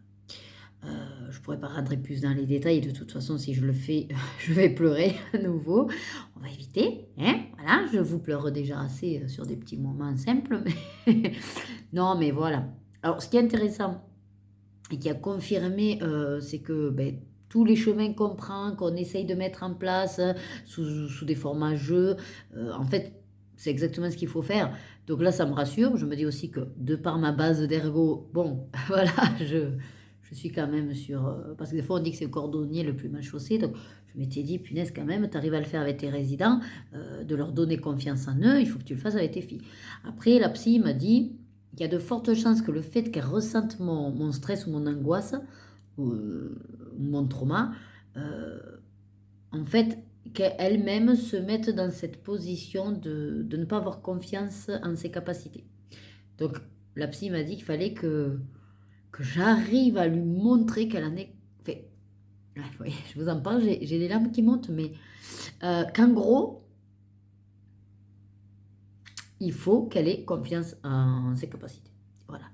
Je ne pourrais pas rentrer plus dans les détails. De toute façon, si je le fais, je vais pleurer à nouveau. On va éviter. Hein, voilà, je vous pleure déjà assez sur des petits moments simples. Mais non, mais voilà. Alors, ce qui est intéressant et qui a confirmé, c'est que tous les chemins qu'on prend, qu'on essaye de mettre en place sous des formats jeux, en fait, c'est exactement ce qu'il faut faire. Donc là, ça me rassure. Je me dis aussi que de par ma base d'ergo, bon, voilà, je suis quand même sur... parce que des fois, on dit que c'est le cordonnier le plus mal chaussé. Donc, je m'étais dit, punaise, quand même, tu arrives à le faire avec tes résidents, de leur donner confiance en eux, il faut que tu le fasses avec tes filles. Après, la psy m'a dit, il y a de fortes chances que le fait qu'elle ressente mon stress ou mon angoisse, ou mon trauma, en fait, qu'elle-même se mette dans cette position de ne pas avoir confiance en ses capacités. Donc, la psy m'a dit qu'il fallait que j'arrive à lui montrer qu'elle en est... Enfin, ouais, vous voyez, je vous en parle, j'ai les larmes qui montent, mais qu'en gros, il faut qu'elle ait confiance en ses capacités. Voilà.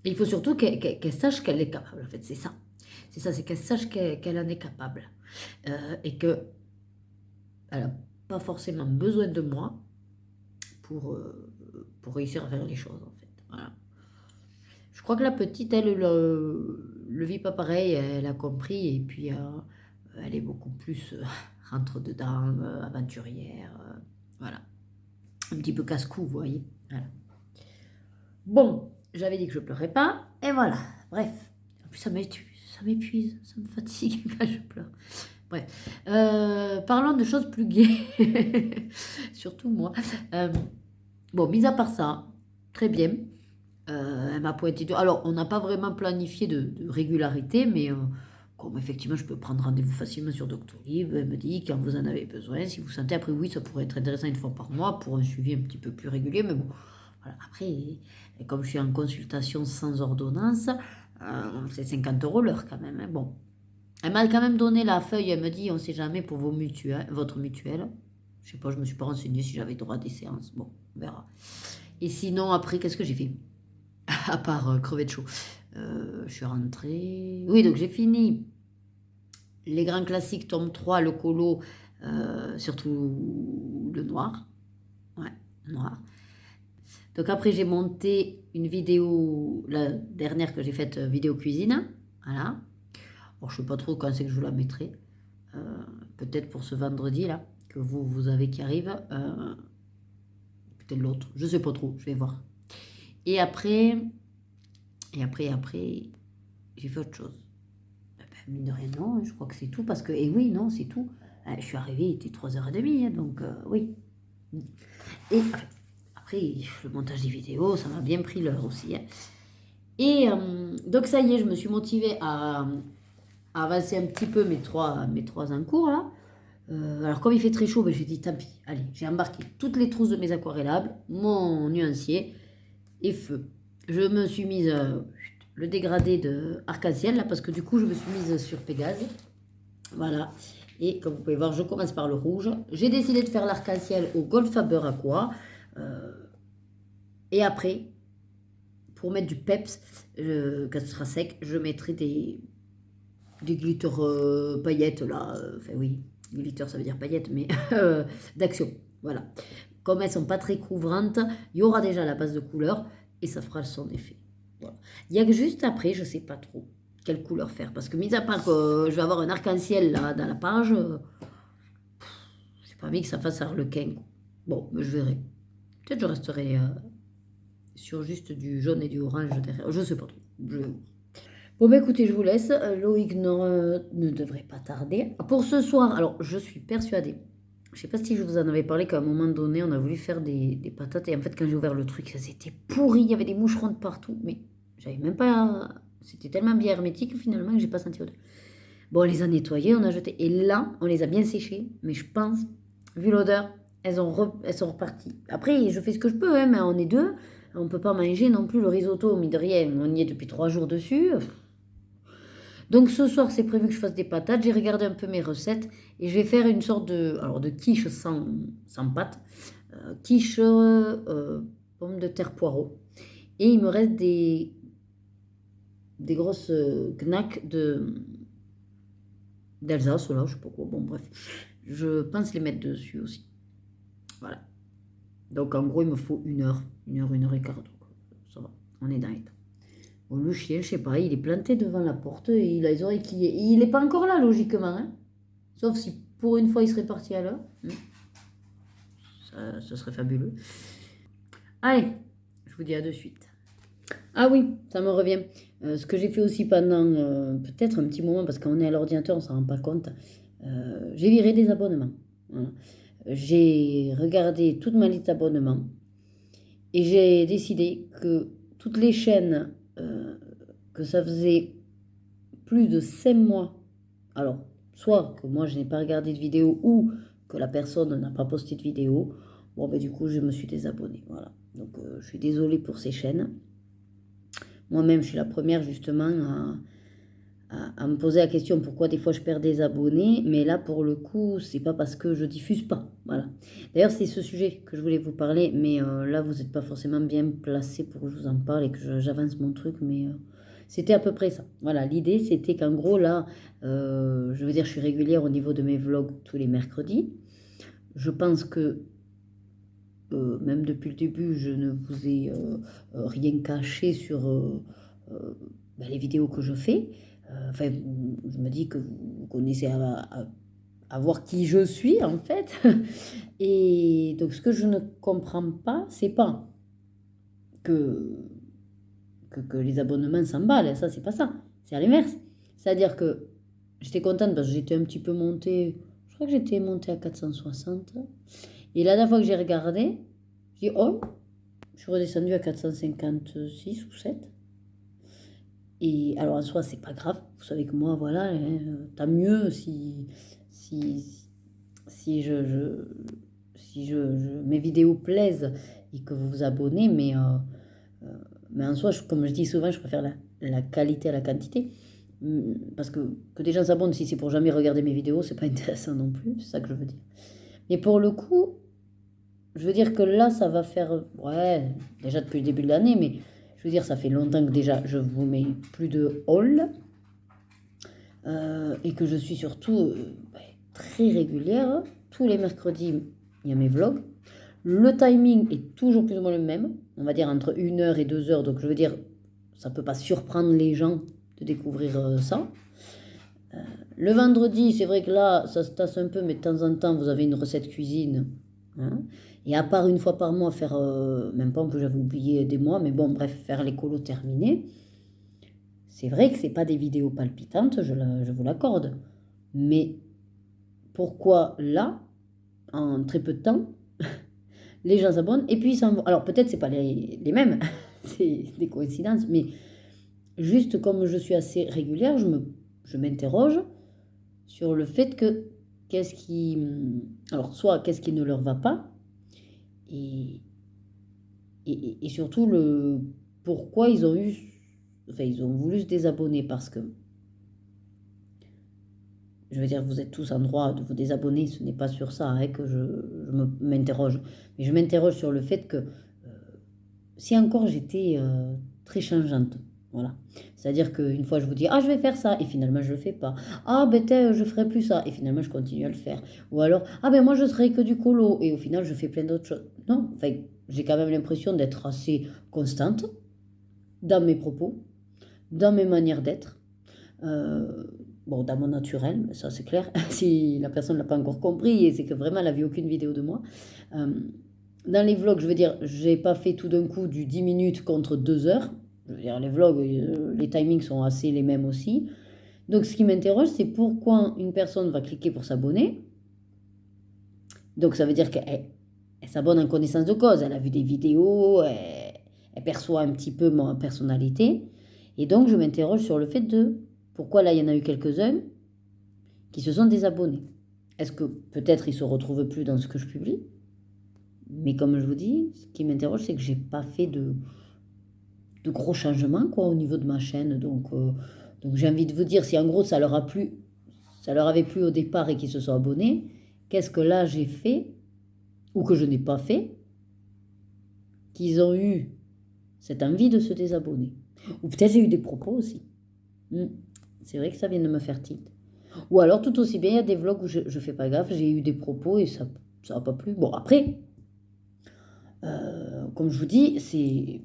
Et il faut surtout qu'elle sache qu'elle est capable, en fait, c'est ça. C'est ça, c'est qu'elle sache qu'elle en est capable. Et qu'elle n'a pas forcément besoin de moi pour réussir à faire les choses, en fait. Voilà. Je crois que la petite, elle le vit pas pareil, elle a compris, et puis elle est beaucoup plus rentre-dedans, aventurière, voilà. Un petit peu casse-cou, vous voyez. Voilà. Bon, j'avais dit que je pleurais pas, et voilà. Bref, en plus ça m'épuise, ça me fatigue quand je pleure. Bref, parlons de choses plus gaies, surtout moi. Bon, mis à part ça, très bien. Elle m'a pointé du... Alors, on n'a pas vraiment planifié de régularité, mais comme effectivement, je peux prendre rendez-vous facilement sur Doctolib, elle me dit quand vous en avez besoin, si vous sentez, après oui, ça pourrait être intéressant une fois par mois pour un suivi un petit peu plus régulier, mais bon, voilà. Après, comme je suis en consultation sans ordonnance, c'est 50 € l'heure quand même, hein. Bon, elle m'a quand même donné la feuille, elle me dit, on ne sait jamais pour votre mutuelle. Je sais pas, je me suis pas renseignée si j'avais droit à des séances, bon, on verra. Et sinon, après, qu'est-ce que j'ai fait? À part crever de chaud. Je suis rentrée... Oui, donc j'ai fini les grands classiques, tome 3, le colo, surtout le noir. Ouais, le noir. Donc après, j'ai monté une vidéo, la dernière que j'ai faite, vidéo cuisine. Voilà. Bon, je ne sais pas trop quand c'est que je vous la mettrai. Peut-être pour ce vendredi, là, que vous avez qui arrive. Peut-être l'autre. Je ne sais pas trop, je vais voir. Et après, j'ai fait autre chose. Mine de rien, non, je crois que c'est tout. Parce que, et oui, non, c'est tout. Je suis arrivée, il était 3h30, hein, donc oui. Et après, le montage des vidéos, ça m'a bien pris l'heure aussi. Hein. Et donc, ça y est, je me suis motivée à avancer un petit peu mes trois en cours, là. Alors, comme il fait très chaud, ben, j'ai dit, tant pis, allez, j'ai embarqué toutes les trousses de mes aquarellables, mon nuancier et feu. Je me suis mise le dégradé de arc-en-ciel, là, parce que du coup, je me suis mise sur Pégase. Voilà. Et comme vous pouvez voir, je commence par le rouge. J'ai décidé de faire l'arc-en-ciel au Goldfaber Aqua. Et après, pour mettre du peps, quand ce sera sec, je mettrai des glitter paillettes, là. Enfin, oui, glitter, ça veut dire paillettes, mais d'action. Voilà. Comme elles ne sont pas très couvrantes, il y aura déjà la base de couleur et ça fera son effet. Voilà. Il y a que juste après, je ne sais pas trop quelle couleur faire. Parce que, mis à part que je vais avoir un arc-en-ciel là dans la page, je n'ai pas envie que ça fasse harlequin. Bon, mais je verrai. Peut-être que je resterai sur juste du jaune et du orange derrière. Je ne sais pas trop. Bon, bah écoutez, je vous laisse. Loïc ne devrait pas tarder. Pour ce soir, alors je suis persuadée. Je ne sais pas si je vous en avais parlé qu'à un moment donné, on a voulu faire des patates. Et en fait, quand j'ai ouvert le truc, ça s'était pourri. Il y avait des moucherons de partout. Mais j'avais même pas... C'était tellement bien hermétique finalement que j'ai pas senti odeur. Bon, on les a nettoyés, on a jeté. Et là, on les a bien séchés. Mais je pense, vu l'odeur, elles sont reparties. Après, je fais ce que je peux, hein, mais on est deux. On ne peut pas manger non plus le risotto, mine de rien. On y est depuis 3 jours dessus. Donc ce soir, c'est prévu que je fasse des patates. J'ai regardé un peu mes recettes et je vais faire une sorte de quiche sans pâte. Quiche pommes de terre poireaux. Et il me reste des grosses gnacks d'Alsace, là, je sais pas quoi. Bon, bref. Je pense les mettre dessus aussi. Voilà. Donc en gros, il me faut 1 heure, 1h et quart. Donc ça va, on est dans les temps. Bon, le chien, je sais pas, il est planté devant la porte et il a les oreilles qui... Il n'est pas encore là, logiquement. Hein. Sauf si pour une fois, il serait parti à l'heure. Ça, ce serait fabuleux. Allez, je vous dis à de suite. Ah oui, ça me revient. Ce que j'ai fait aussi pendant peut-être un petit moment, parce qu'on est à l'ordinateur, on ne s'en rend pas compte. J'ai viré des abonnements. Voilà. J'ai regardé toute ma liste d'abonnements et j'ai décidé que toutes les chaînes... que ça faisait plus de 5 mois Alors, soit que moi je n'ai pas regardé de vidéo ou que la personne n'a pas posté de vidéo. Bon, ben du coup, je me suis désabonnée. Voilà. Donc, je suis désolée pour ces chaînes. Moi-même, je suis la première justement à me poser la question pourquoi des fois je perds des abonnés. Mais là, pour le coup, c'est pas parce que je diffuse pas. Voilà. D'ailleurs, c'est ce sujet que je voulais vous parler. Mais là, vous n'êtes pas forcément bien placé pour que je vous en parle et que j'avance mon truc. Mais c'était à peu près ça. Voilà. L'idée, c'était qu'en gros, là, je veux dire, je suis régulière au niveau de mes vlogs tous les mercredis. Je pense que même depuis le début, je ne vous ai rien caché sur les vidéos que je fais. Enfin, je me dis que vous connaissez à voir qui je suis, en fait. Et donc, ce que je ne comprends pas, c'est pas que, que les abonnements s'emballent. Ça, c'est pas ça. C'est à l'inverse. C'est-à-dire que j'étais contente parce que j'étais un petit peu montée. Je crois que j'étais montée à 460. Et la dernière fois que j'ai regardé, j'ai dit, oh, je suis redescendue à 456 ou 7. Et alors en soi, c'est pas grave. Vous savez que moi, voilà, tant mieux si, mes vidéos plaisent et que vous vous abonnez. Mais en soi, comme je dis souvent, je préfère la qualité à la quantité. Parce que des gens s'abonnent, si c'est pour jamais regarder mes vidéos, c'est pas intéressant non plus. C'est ça que je veux dire. Mais pour le coup, je veux dire que là, ça va faire, ouais, déjà depuis le début de l'année, mais je veux dire, ça fait longtemps que déjà je vous mets plus de haul et que je suis surtout très régulière. Tous les mercredis, il y a mes vlogs. Le timing est toujours plus ou moins le même, on va dire entre 1 heure et 2 heures, donc je veux dire, ça ne peut pas surprendre les gens de découvrir ça. Le vendredi, c'est vrai que là, ça se tasse un peu, mais de temps en temps, vous avez une recette cuisine. Hein. Et à part une fois par mois, faire, même pas, j'avais oublié des mois, mais bon, bref, faire les colos terminés. C'est vrai que c'est pas des vidéos palpitantes, je vous l'accorde. Mais pourquoi là, en très peu de temps, les gens s'abonnent et puis ils s'en vont. Alors peut-être c'est pas les mêmes, c'est des coïncidences, mais juste comme je suis assez régulière, je m'interroge sur le fait que qu'est-ce qui... Alors soit qu'est-ce qui ne leur va pas, et surtout le pourquoi ils ont voulu se désabonner, parce que je veux dire, vous êtes tous en droit de vous désabonner, ce n'est pas sur ça que je m'interroge, mais je m'interroge sur le fait que si encore j'étais très changeante, voilà, c'est-à-dire qu'une fois je vous dis ah je vais faire ça et finalement je le fais pas, ah ben je ferai plus ça et finalement je continue à le faire, ou alors ah ben moi je serai que du colo et au final je fais plein d'autres choses. Non, enfin j'ai quand même l'impression d'être assez constante dans mes propos, dans mes manières d'être, bon, dans mon naturel, ça c'est clair, si la personne ne l'a pas encore compris, et c'est que vraiment elle n'a vu aucune vidéo de moi. Dans les vlogs, je veux dire, j'ai pas fait tout d'un coup du 10 minutes contre 2 heures. Je veux dire, les vlogs, les timings sont assez les mêmes aussi. Donc ce qui m'interroge, c'est pourquoi une personne va cliquer pour s'abonner. Donc ça veut dire qu'elle s'abonne en connaissance de cause. Elle a vu des vidéos, elle perçoit un petit peu ma personnalité. Et donc je m'interroge sur le fait de pourquoi là il y en a eu quelques-uns qui se sont désabonnés. Est-ce que peut-être ils se retrouvent plus dans ce que je publie? Mais comme je vous dis, ce qui m'interroge, c'est que j'ai pas fait de gros changements au niveau de ma chaîne. Donc j'ai envie de vous dire, si en gros ça leur avait plu au départ et qu'ils se sont abonnés, qu'est-ce que là j'ai fait ou que je n'ai pas fait, qu'ils ont eu cette envie de se désabonner. Ou peut-être j'ai eu des propos aussi. C'est vrai que ça vient de me faire tilt. Ou alors tout aussi bien, il y a des vlogs où je fais pas gaffe, j'ai eu des propos et ça n'a pas plu. Bon après, comme je vous dis, c'est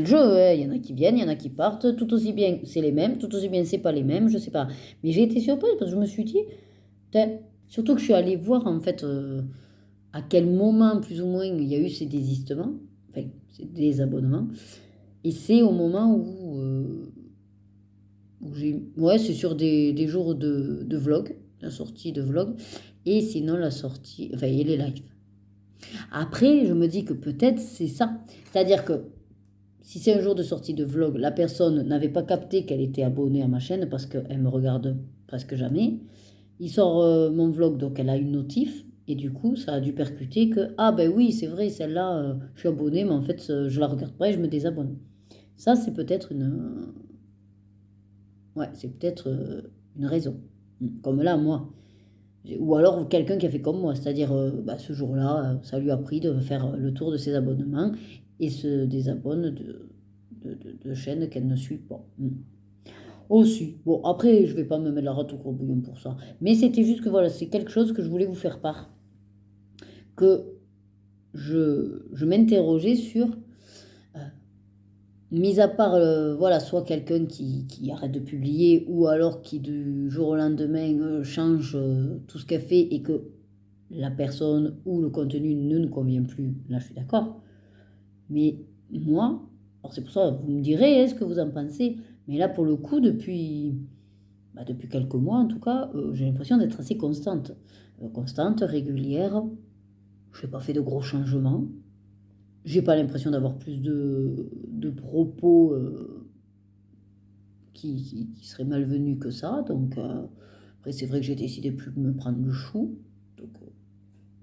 le jeu, hein. Il y en a qui viennent, il y en a qui partent, tout aussi bien c'est les mêmes, tout aussi bien c'est pas les mêmes, je sais pas. Mais j'ai été surprise parce que je me suis dit, surtout que je suis allée voir en fait à quel moment plus ou moins il y a eu ces désistements, ces désabonnements, et c'est au moment où c'est sur des jours de vlog, la sortie de vlog, et sinon la sortie, et les lives. Après, je me dis que peut-être c'est ça. C'est-à-dire que si c'est un jour de sortie de vlog, la personne n'avait pas capté qu'elle était abonnée à ma chaîne parce qu'elle me regarde presque jamais. Il sort mon vlog, donc elle a une notif. Et du coup, ça a dû percuter que, ah ben oui, c'est vrai, celle-là, je suis abonnée, mais en fait, je la regarde pas et je me désabonne. Ça, c'est peut-être ouais, c'est peut-être une raison. Comme là, moi. Ou alors quelqu'un qui a fait comme moi, c'est-à-dire ce jour-là, ça lui a pris de faire le tour de ses abonnements et se désabonne de chaînes qu'elle ne suit pas. Aussi. Bon, après, je vais pas me mettre la rate au courbouillon pour ça. Mais c'était juste que voilà, c'est quelque chose que je voulais vous faire part. Que je m'interrogeais sur, mis à part, voilà, soit quelqu'un qui arrête de publier, ou alors qui du jour au lendemain change tout ce qu'elle fait et que la personne ou le contenu ne nous convient plus, là je suis d'accord. Mais moi, alors c'est pour ça, vous me direz ce que vous en pensez, mais là pour le coup, depuis quelques mois en tout cas, j'ai l'impression d'être assez constante. Constante, régulière, je n'ai pas fait de gros changements. J'ai pas l'impression d'avoir plus de propos qui seraient malvenus que ça. Donc, après, c'est vrai que j'ai décidé de plus me prendre le chou. Donc,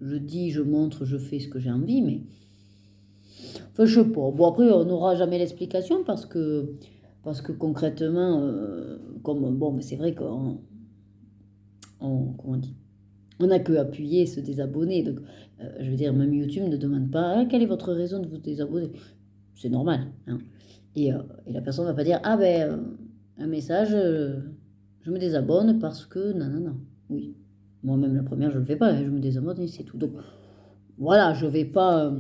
je dis, je montre, je fais ce que j'ai envie, mais. Enfin, je sais pas. Bon, après, on n'aura jamais l'explication parce que concrètement, mais c'est vrai qu'on. Comment on dit? On n'a que appuyer et se désabonner. Donc, je veux dire, même YouTube ne demande pas quelle est votre raison de vous désabonner. C'est normal. Hein. Et la personne ne va pas dire un message, je me désabonne parce que non. Oui. Moi-même, la première, je ne le fais pas. Hein, je me désabonne et c'est tout. Donc, voilà, je vais pas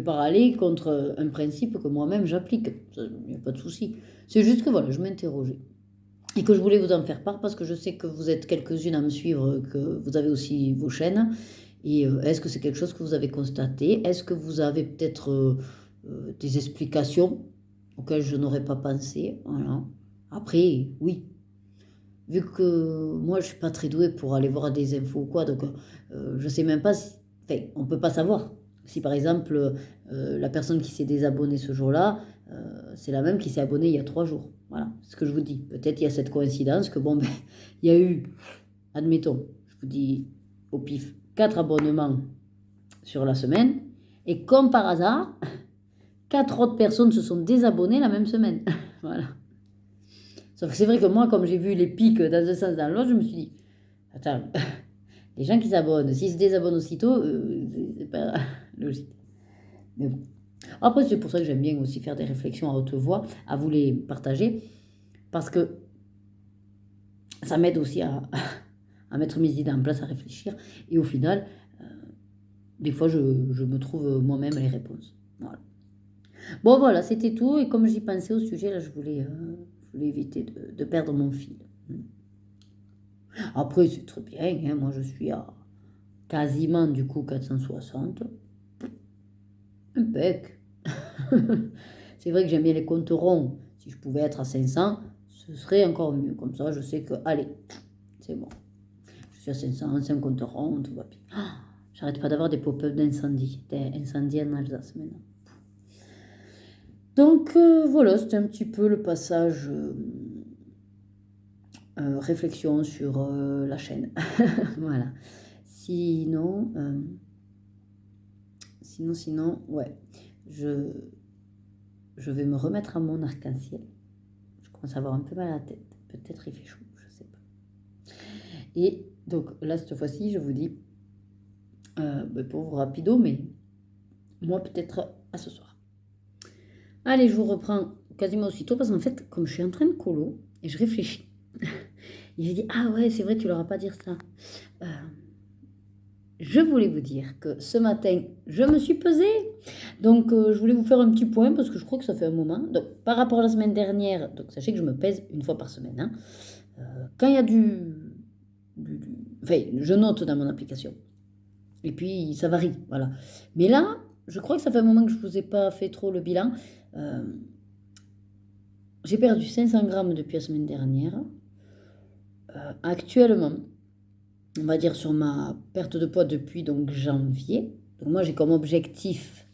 râler contre un principe que moi-même j'applique. Il n'y a pas de souci. C'est juste que voilà, je m'interrogeais. Et que je voulais vous en faire part parce que je sais que vous êtes quelques-unes à me suivre, que vous avez aussi vos chaînes. Et est-ce que c'est quelque chose que vous avez constaté? Est-ce que vous avez peut-être des explications auxquelles je n'aurais pas pensé? Voilà. Après, oui. Vu que moi, je ne suis pas très douée pour aller voir des infos ou quoi, donc je ne sais même pas si... Enfin, on ne peut pas savoir. Si par exemple, la personne qui s'est désabonnée ce jour-là, c'est la même qui s'est abonnée il y a 3 jours. Voilà, c'est ce que je vous dis. Peut-être il y a cette coïncidence que il y a eu, admettons, je vous dis au pif, 4 abonnements sur la semaine. Et comme par hasard, 4 autres personnes se sont désabonnées la même semaine. Voilà. Sauf que c'est vrai que moi, comme j'ai vu les pics dans un sens dans l'autre, je me suis dit, attends, les gens qui s'abonnent, s'ils se désabonnent aussitôt, c'est pas logique. Mais bon. Après, c'est pour ça que j'aime bien aussi faire des réflexions à haute voix, à vous les partager, parce que ça m'aide aussi à mettre mes idées en place, à réfléchir, et au final, des fois, je me trouve moi-même les réponses. Voilà. Bon, voilà, c'était tout, et comme j'y pensais au sujet, là, je voulais éviter de perdre mon fil. Après, c'est très bien, hein, moi, je suis à quasiment, du coup, 460. Impec. C'est vrai que j'aime bien les comptes ronds. Si je pouvais être à 500, ce serait encore mieux. Comme ça, je sais que, allez, c'est bon. Je suis à 500, c'est un compte rond, tout va bien. J'arrête pas d'avoir des pop-up d'incendie. D'incendie en Alsace maintenant. Donc, voilà, c'était un petit peu le passage réflexion sur la chaîne. Voilà. Sinon, ouais. Je vais me remettre à mon arc-en-ciel. Je commence à avoir un peu mal à la tête. Peut-être il fait chaud, je ne sais pas. Et donc là, cette fois-ci, je vous dis, pour vous rapido, mais moi peut-être à ce soir. Allez, je vous reprends quasiment aussitôt parce qu'en fait, comme je suis en train de colo et je réfléchis, et j'ai dit, ah ouais, c'est vrai, tu leur as pas dire ça. Je voulais vous dire que ce matin, je me suis pesée. Donc, je voulais vous faire un petit point parce que je crois que ça fait un moment. Donc, par rapport à la semaine dernière, donc sachez que je me pèse une fois par semaine. Hein. Quand il y a enfin, je note dans mon application. Et puis, ça varie, voilà. Mais là, je crois que ça fait un moment que je ne vous ai pas fait trop le bilan. J'ai perdu 500 grammes depuis la semaine dernière. Actuellement, on va dire sur ma perte de poids depuis donc janvier. Donc moi j'ai comme objectif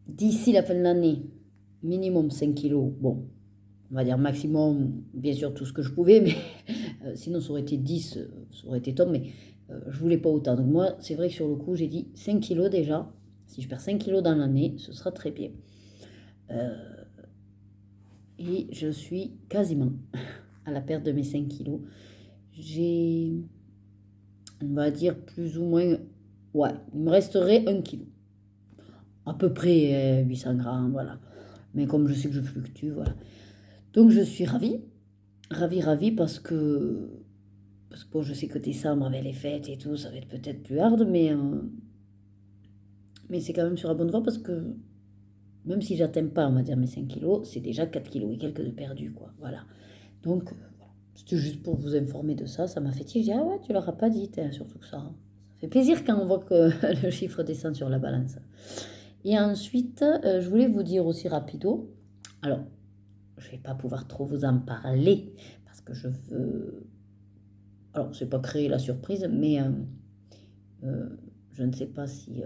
d'ici la fin de l'année minimum 5 kilos. Bon, on va dire maximum, bien sûr, tout ce que je pouvais, mais sinon ça aurait été 10, ça aurait été top, mais je voulais pas autant. Donc moi, c'est vrai que sur le coup, j'ai dit 5 kilos déjà. Si je perds 5 kilos dans l'année, ce sera très bien. Et je suis quasiment à la perte de mes 5 kilos. J'ai, on va dire, plus ou moins, ouais, il me resterait 1 kilo. À peu près 800 grammes, voilà. Mais comme je sais que je fluctue, voilà. Donc je suis ravie, ravie parce que bon, je sais que décembre avec les fêtes et tout, ça va être peut-être plus hard, mais c'est quand même sur la bonne voie parce que même si j'atteins pas, on va dire, mes 5 kilos, c'est déjà 4 kilos et quelques de perdu, quoi. Voilà. Donc, voilà. C'était juste pour vous informer de ça. Ça m'a fait tilt. Je dis, ah ouais, tu leur as pas dit, surtout que ça. Ça fait plaisir quand on voit que le chiffre descend sur la balance. Et ensuite, je voulais vous dire aussi rapido. Alors, je vais pas pouvoir trop vous en parler parce que je veux. Alors, c'est pas créer la surprise, mais je ne sais pas si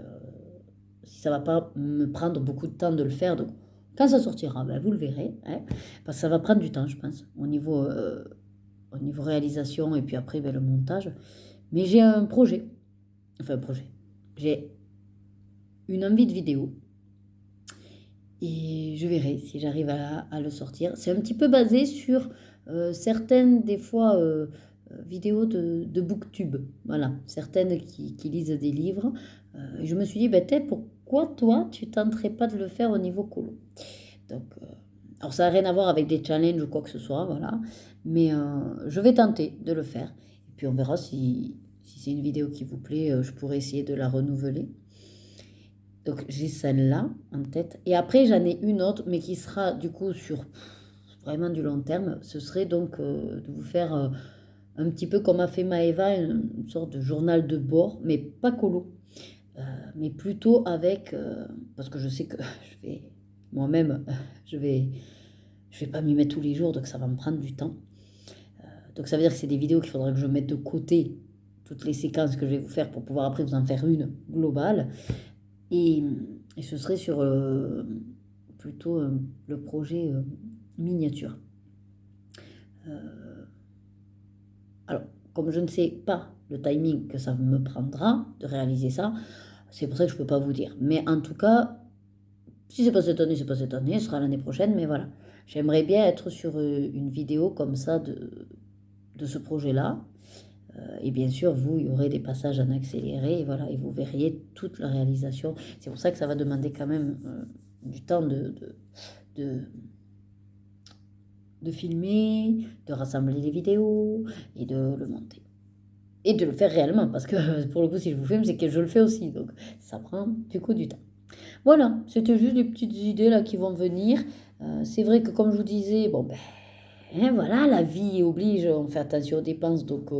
ça va pas me prendre beaucoup de temps de le faire. Donc, quand ça sortira, ben, vous le verrez. Hein, parce que ça va prendre du temps, je pense, au niveau réalisation et puis après ben, le montage. Mais j'ai un projet. Enfin, un projet. J'ai une envie de vidéo. Et je verrai si j'arrive à le sortir. C'est un petit peu basé sur certaines, des fois, vidéos de booktube. Voilà, certaines qui lisent des livres. Et je me suis dit, ben, pourquoi toi, tu tenterais pas de le faire au niveau colo? Donc, alors ça n'a rien à voir avec des challenges ou quoi que ce soit, voilà. Mais je vais tenter de le faire. Et puis on verra si c'est une vidéo qui vous plaît, je pourrais essayer de la renouveler. Donc j'ai celle-là en tête. Et après j'en ai une autre, mais qui sera du coup sur vraiment du long terme. Ce serait donc de vous faire un petit peu comme a fait Maëva, une sorte de journal de bord, mais pas colo. Mais plutôt avec, parce que je sais que je vais moi-même, je vais pas m'y mettre tous les jours, donc ça va me prendre du temps. Donc ça veut dire que c'est des vidéos qu'il faudra que je mette de côté toutes les séquences que je vais vous faire pour pouvoir après vous en faire une globale. Et ce serait sur plutôt le projet miniature. Alors, comme je ne sais pas le timing que ça me prendra de réaliser ça, c'est pour ça que je ne peux pas vous dire. Mais en tout cas, si c'est pas cette année, c'est pas cette année, ce sera l'année prochaine. Mais voilà, j'aimerais bien être sur une vidéo comme ça de ce projet-là. Et bien sûr, vous, il y aurait des passages en accéléré, et voilà, et vous verriez toute la réalisation. C'est pour ça que ça va demander quand même du temps de filmer, de rassembler les vidéos et de le monter. Et de le faire réellement, parce que pour le coup, si je vous filme, c'est que je le fais aussi. Donc, ça prend du coup du temps. Voilà, c'était juste des petites idées là qui vont venir. C'est vrai que comme je vous disais, bon ben, hein, voilà, la vie oblige, on fait attention aux dépenses, donc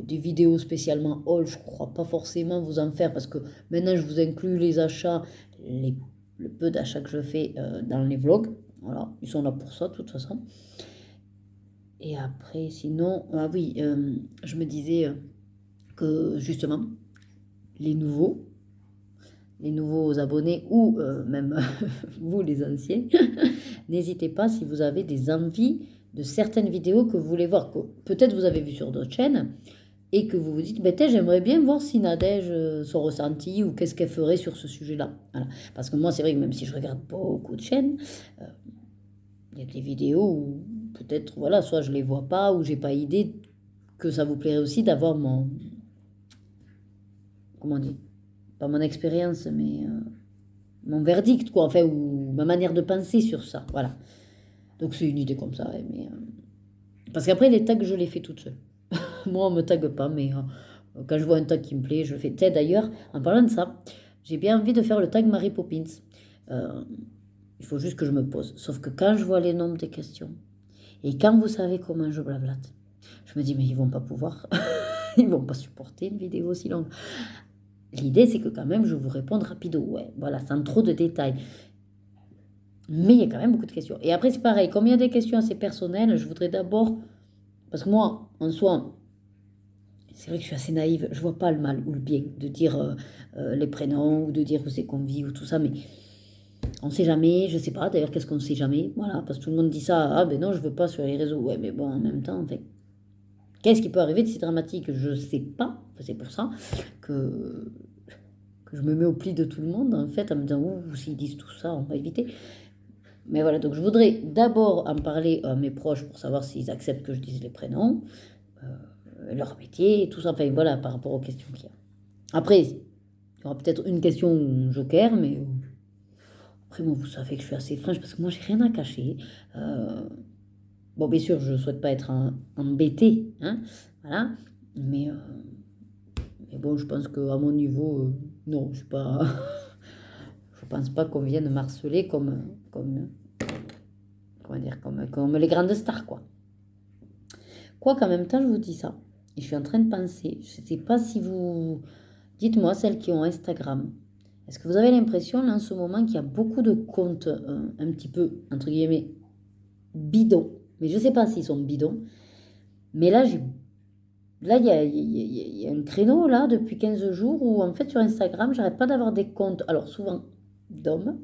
des vidéos spécialement haul, je crois pas forcément vous en faire parce que maintenant je vous inclus les achats, le peu d'achats que je fais dans les vlogs. Voilà, ils sont là pour ça de toute façon. Et après, sinon, ah oui, je me disais que justement, les nouveaux abonnés ou même vous les anciens, n'hésitez pas si vous avez des envies de certaines vidéos que vous voulez voir, que peut-être vous avez vu sur d'autres chaînes et que vous vous dites, j'aimerais bien voir si Nadège son ressenti ou qu'est-ce qu'elle ferait sur ce sujet-là. Voilà. Parce que moi, c'est vrai que même si je regarde beaucoup de chaînes, il y a des vidéos où peut-être, voilà, soit je les vois pas ou j'ai pas idée que ça vous plairait aussi d'avoir mon... Comment dire? Pas mon expérience, mais mon verdict, quoi, enfin, ou ma manière de penser sur ça, voilà. Donc c'est une idée comme ça, mais... Parce qu'après, les tags, je les fais toute seule. Moi, on me tague pas, mais quand je vois un tag qui me plaît, je le fais. Tu sais, d'ailleurs, en parlant de ça, j'ai bien envie de faire le tag Mary Poppins. Il faut juste que je me pose. Sauf que quand je vois les nombres des questions, et quand vous savez comment je blablate, je me dis, mais ils vont pas pouvoir. Ils vont pas supporter une vidéo aussi longue. L'idée, c'est que quand même, je vous réponde rapido. Ouais, voilà, sans trop de détails. Mais il y a quand même beaucoup de questions. Et après, c'est pareil. Comme il y a des questions assez personnelles, je voudrais d'abord... Parce que moi, en soi, c'est vrai que je suis assez naïve. Je vois pas le mal ou le bien de dire les prénoms ou de dire où c'est qu'on vit ou tout ça. Mais On sait jamais, je sais pas, d'ailleurs, qu'est-ce qu'on sait jamais? Voilà, parce que tout le monde dit ça, ah ben non, je veux pas sur les réseaux. Ouais, mais bon, en même temps, en fait, qu'est-ce qui peut arriver de si dramatique? Je sais pas. Enfin, c'est pour ça que, que je me mets au pli de tout le monde, en fait, en me disant, ouh, s'ils disent tout ça, on va éviter. Mais voilà, donc je voudrais d'abord en parler à mes proches pour savoir s'ils acceptent que je dise les prénoms, leur métier, et tout ça. Enfin, voilà, par rapport aux questions qu'il y a. Après, il y aura peut-être une question joker, mais après, moi, vous savez que je suis assez franche parce que moi, j'ai rien à cacher. Bon, bien sûr, je ne souhaite pas être embêtée, hein, voilà. Mais bon, je pense qu'à mon niveau, non, je suis pas. Je pense pas qu'on vienne m'harceler comment dire, comme les grandes stars, quoi. Quoi qu'en même temps, je vous dis ça. Et je suis en train de penser, je ne sais pas si vous... Dites-moi, celles qui ont Instagram, est-ce que vous avez l'impression, là, en ce moment, qu'il y a beaucoup de comptes un petit peu, entre guillemets, bidons. Mais je ne sais pas s'ils sont bidons. Mais là, il y a un créneau, là, depuis 15 jours, où, en fait, sur Instagram, j'arrête pas d'avoir des comptes, alors souvent d'hommes,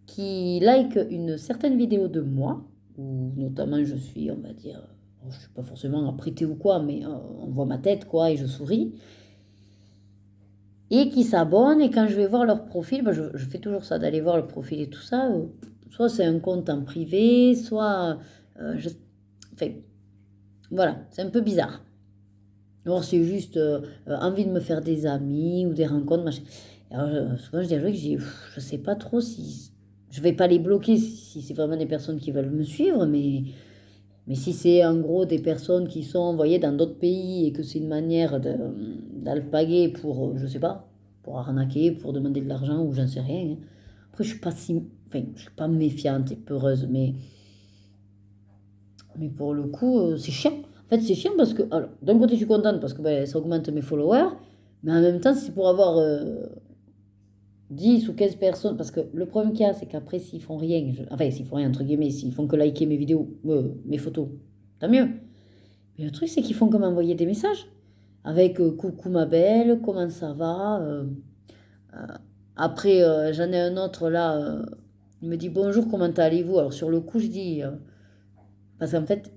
qui like une certaine vidéo de moi, où notamment je suis, on va dire, je ne suis pas forcément apprêtée ou quoi, mais on voit ma tête, quoi, et je souris. Et qui s'abonnent, et quand je vais voir leur profil, ben je fais toujours ça, d'aller voir le profil et tout ça, soit c'est un compte en privé, soit... enfin, voilà, c'est un peu bizarre. Alors c'est juste envie de me faire des amis ou des rencontres, machin. Alors souvent je dis à Joël, je sais pas trop si... Je vais pas les bloquer si c'est vraiment des personnes qui veulent me suivre, mais si c'est en gros des personnes qui sont envoyées dans d'autres pays et que c'est une manière d'alpaguer pour, je sais pas, pour arnaquer, pour demander de l'argent ou j'en sais rien, hein. Après, je suis pas si... Enfin, je suis pas méfiante et peureuse, mais pour le coup, c'est chiant. En fait, c'est chiant parce que... Alors, d'un côté, je suis contente parce que ben, ça augmente mes followers, mais en même temps, c'est pour avoir 10 ou 15 personnes, parce que le problème qu'il y a, c'est qu'après, s'ils font rien, enfin, s'ils font rien, entre guillemets, s'ils font que liker mes vidéos, mes photos, tant mieux. Mais le truc, c'est qu'ils font comme envoyer des messages avec coucou ma belle, comment ça va euh, après, j'en ai un autre là, il me dit bonjour, comment allez-vous? Alors, sur le coup, je dis, parce qu'en fait,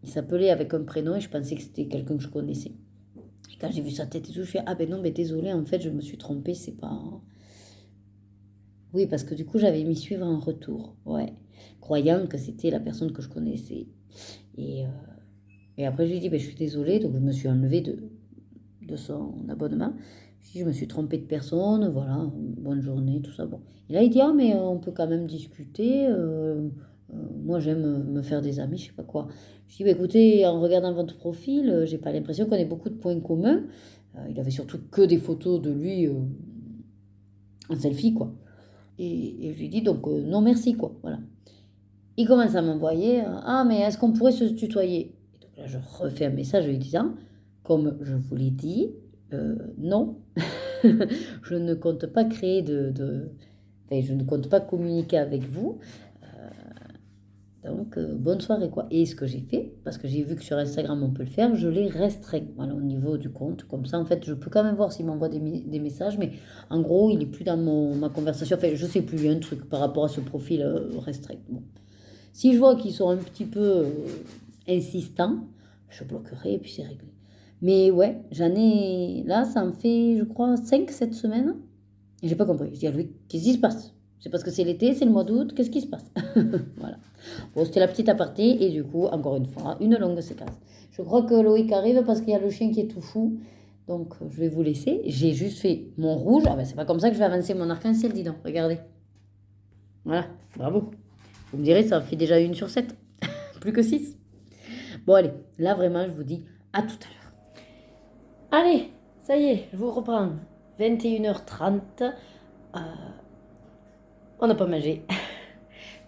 il s'appelait avec un prénom et je pensais que c'était quelqu'un que je connaissais. Et quand j'ai vu sa tête et tout, je fais ah ben non, mais désolé, en fait, je me suis trompée, c'est pas. Oui, parce que du coup, j'avais mis suivre en retour, ouais, croyant que c'était la personne que je connaissais. Et, euh, et après, je lui ai dit, ben, je suis désolée, donc je me suis enlevée de son abonnement. Je me suis trompée de personne, voilà, bonne journée, tout ça. Bon. Et là, il dit, ah, mais on peut quand même discuter. Moi, j'aime me faire des amis, je sais pas quoi. Je dis, bah, écoutez, en regardant votre profil, j'ai pas l'impression qu'on ait beaucoup de points communs. Il avait surtout que des photos de lui en selfie, quoi. Et je lui dis, donc, non, merci, quoi, voilà. Il commence à m'envoyer, ah, mais est-ce qu'on pourrait se tutoyer? Et donc là, je refais un message lui disant, comme je vous l'ai dit, non, je ne compte pas créer enfin, je ne compte pas communiquer avec vous. Donc, bonne soirée, quoi. Et ce que j'ai fait, parce que j'ai vu que sur Instagram, on peut le faire, je l'ai restreint, voilà, au niveau du compte. Comme ça, en fait, je peux quand même voir s'il m'envoie des messages, mais en gros, il n'est plus dans ma conversation. Enfin, je sais plus, il y a un truc par rapport à ce profil restreint. Bon. Si je vois qu'ils sont un petit peu insistants, je bloquerai et puis c'est réglé. Mais ouais, j'en ai... Là, ça en fait, je crois, 5 cette semaine. Et j'ai pas compris. Je dis à Louis, qu'est-ce qui se passe? C'est parce que c'est l'été, c'est le mois d'août, qu'est-ce qui se passe? Voilà. Bon, c'était la petite aparté. Et du coup, encore une fois, une longue séquence. Je crois que Loïc arrive parce qu'il y a le chien qui est tout fou. Donc, je vais vous laisser. J'ai juste fait mon rouge. Ah ben, c'est pas comme ça que je vais avancer mon arc-en-ciel, dis donc. Regardez. Voilà, bravo. Vous me direz, ça fait déjà 1 sur 7. Plus que 6. Bon, allez, là, vraiment, je vous dis à tout à l'heure. Allez, ça y est, je vous reprends. 21h30. On n'a pas mangé.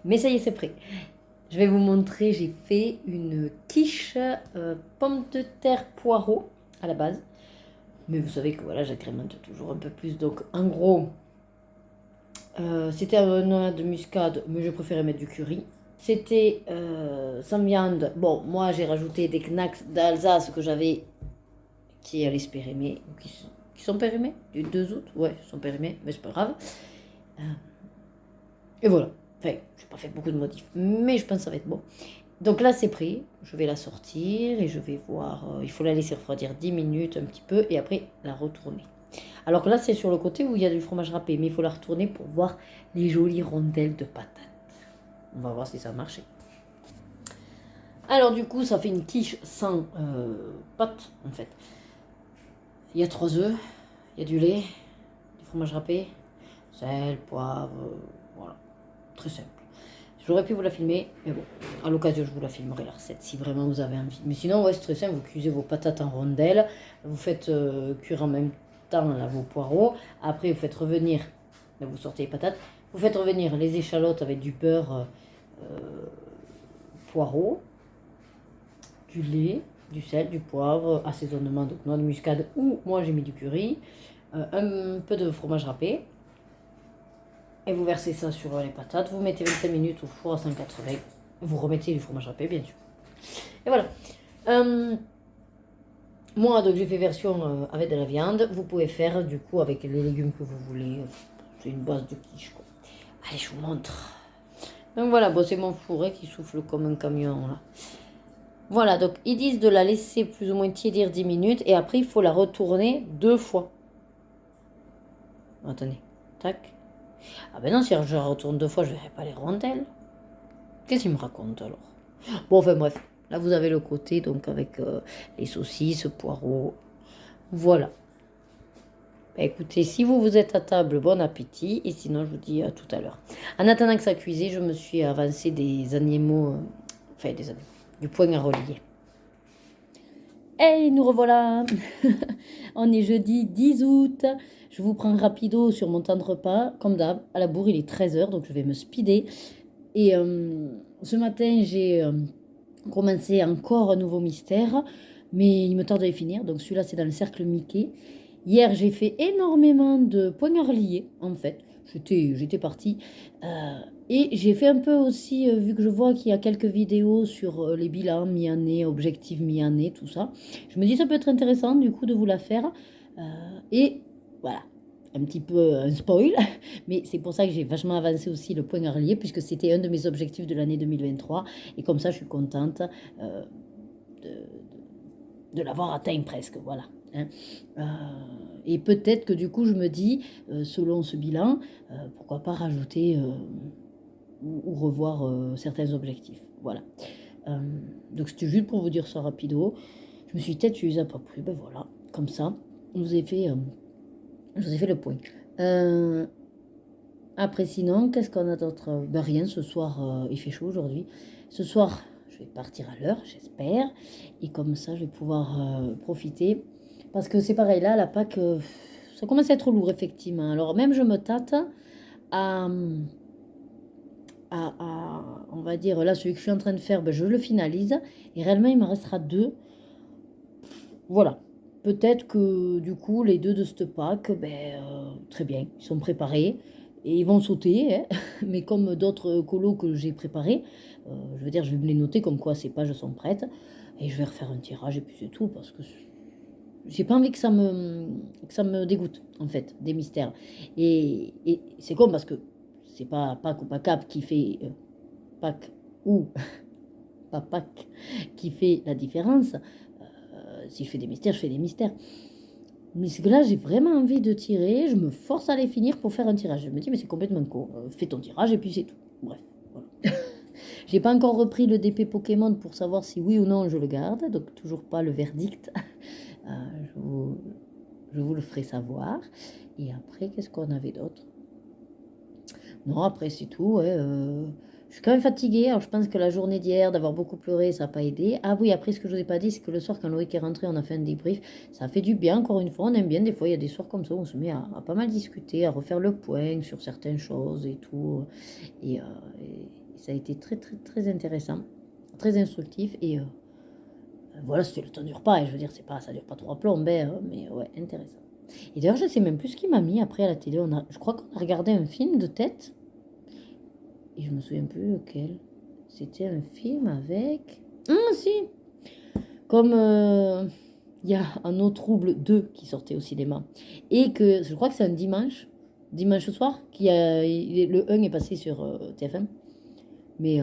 Mais ça y est, c'est prêt. Je vais vous montrer, j'ai fait une quiche pommes de terre poireaux à la base. Mais vous savez que voilà, j'agrémente toujours un peu plus. Donc, en gros, c'était un noix de muscade, mais je préférais mettre du curry. C'était sans viande. Bon, moi, j'ai rajouté des knacks d'Alsace que j'avais qui allaient se périmer, qui sont périmés du 2 août. Ouais, ils sont périmés, mais c'est pas grave. Et voilà. Enfin, j'ai pas fait beaucoup de modifs, mais je pense que ça va être bon. Donc là, c'est prêt. Je vais la sortir et je vais voir. Il faut la laisser refroidir 10 minutes, un petit peu, et après la retourner. Alors que là, c'est sur le côté où il y a du fromage râpé, mais il faut la retourner pour voir les jolies rondelles de patates. On va voir si ça a marché. Alors du coup, ça fait une quiche sans pâte, en fait. Il y a 3 œufs, il y a du lait, du fromage râpé, sel, poivre, voilà. Très simple. J'aurais pu vous la filmer, mais bon, à l'occasion, je vous la filmerai la recette si vraiment vous avez envie. Mais sinon, ouais, c'est très simple. Vous cuisez vos patates en rondelles, vous faites cuire en même temps là, vos poireaux. Après, vous faites revenir, là, vous sortez les patates, vous faites revenir les échalotes avec du beurre poireau, du lait, du sel, du poivre, assaisonnement, donc noix de muscade ou moi j'ai mis du curry, un peu de fromage râpé. Et vous versez ça sur les patates, vous mettez 25 minutes au four à 180, vous remettez du fromage râpé bien sûr. Et voilà. Moi donc j'ai fait version avec de la viande, vous pouvez faire du coup avec les légumes que vous voulez, c'est une base de quiche quoi. Allez je vous montre. Donc voilà, bon, c'est mon fourré qui souffle comme un camion là. Voilà, donc ils disent de la laisser plus ou moins tiédir 10 minutes et après il faut la retourner 2 fois. Attendez, tac. Ah ben non, si je la retourne 2 fois, je ne verrai pas les rondelles. Qu'est-ce qu'il me raconte alors? Bon, enfin bref, là vous avez le côté donc avec les saucisses, poireaux. Voilà. Ben, écoutez, si vous êtes à table, bon appétit. Et sinon, je vous dis à tout à l'heure. En attendant que ça cuise, je me suis avancé des animaux, enfin des animaux, du poing à relier. Hey, nous revoilà. On est jeudi 10 août. Je vous prends rapido sur mon temps de repas. Comme d'hab, à la bourre, il est 13h, donc je vais me speeder. Et ce matin, j'ai commencé encore un nouveau mystère, mais il me tarde à les finir. Donc celui-là, c'est dans le cercle Mickey. Hier, j'ai fait énormément de poings à relier, en fait. J'étais partie. Et j'ai fait un peu aussi, vu que je vois qu'il y a quelques vidéos sur les bilans mi-année, objectifs mi-année, tout ça. Je me dis ça peut être intéressant du coup de vous la faire. Et voilà, un petit peu un spoil, mais c'est pour ça que j'ai vachement avancé aussi le point à relier, puisque c'était un de mes objectifs de l'année 2023. Et comme ça, je suis contente de l'avoir atteint presque, voilà. Hein. Et peut-être que du coup, je me dis, selon ce bilan, pourquoi pas rajouter ou revoir certains objectifs. Voilà. Donc c'était juste pour vous dire ça rapido. Je me suis dit, peut-être tu les as pas pris. Ben voilà, comme ça, je vous ai fait le point. Après sinon, qu'est-ce qu'on a d'autre? Ben rien, ce soir, il fait chaud aujourd'hui. Ce soir, je vais partir à l'heure, j'espère. Et comme ça, je vais pouvoir profiter. Parce que c'est pareil, là, la Pâques, ça commence à être lourd, effectivement. Alors même, je me tâte à on va dire, là, celui que je suis en train de faire, ben, je le finalise. Et réellement, il me restera 2. Voilà. Peut-être que, du coup, les 2 de cette Pâques, ben, très bien, ils sont préparés. Et ils vont sauter, hein. Mais comme d'autres colos que j'ai préparés, je veux dire, je vais me les noter comme quoi ces pages sont prêtes. Et je vais refaire un tirage et puis c'est tout, parce que j'ai pas envie que ça me dégoûte, en fait, des mystères. Et c'est con parce que c'est pas Pâques ou pas Cap qui fait Pâques ou pas Pâques qui fait la différence. Si je fais des mystères, je fais des mystères. Mais c'est que là, j'ai vraiment envie de tirer. Je me force à les finir pour faire un tirage. Je me dis, mais c'est complètement con. Fais ton tirage et puis c'est tout. Bref, voilà. J'ai pas encore repris le DP Pokémon pour savoir si oui ou non je le garde. Donc toujours pas le verdict. Je vous le ferai savoir. Et après, qu'est-ce qu'on avait d'autre? Non, après c'est tout. Ouais, je suis quand même fatiguée. Alors je pense que la journée d'hier, d'avoir beaucoup pleuré, ça n'a pas aidé. Ah oui, après ce que je vous ai pas dit, c'est que le soir, quand Loïc est rentré, on a fait un débrief. Ça a fait du bien, encore une fois. On aime bien, des fois, il y a des soirs comme ça où on se met à pas mal discuter, à refaire le point sur certaines choses et tout. Et ça a été très, très, très intéressant, très instructif. Et voilà, c'était le temps du repas. Et je veux dire, ça dure pas 3 plombes, hein, mais ouais, intéressant. Et d'ailleurs, je sais même plus ce qu'il m'a mis après à la télé. Je crois qu'on a regardé un film de tête. Et je me souviens plus lequel. C'était un film avec... Ah si. Comme il y a Un eau trouble 2 qui sortait au cinéma. Et que je crois que c'est un dimanche. dimanche soir, le 1 est passé sur TF1. Mais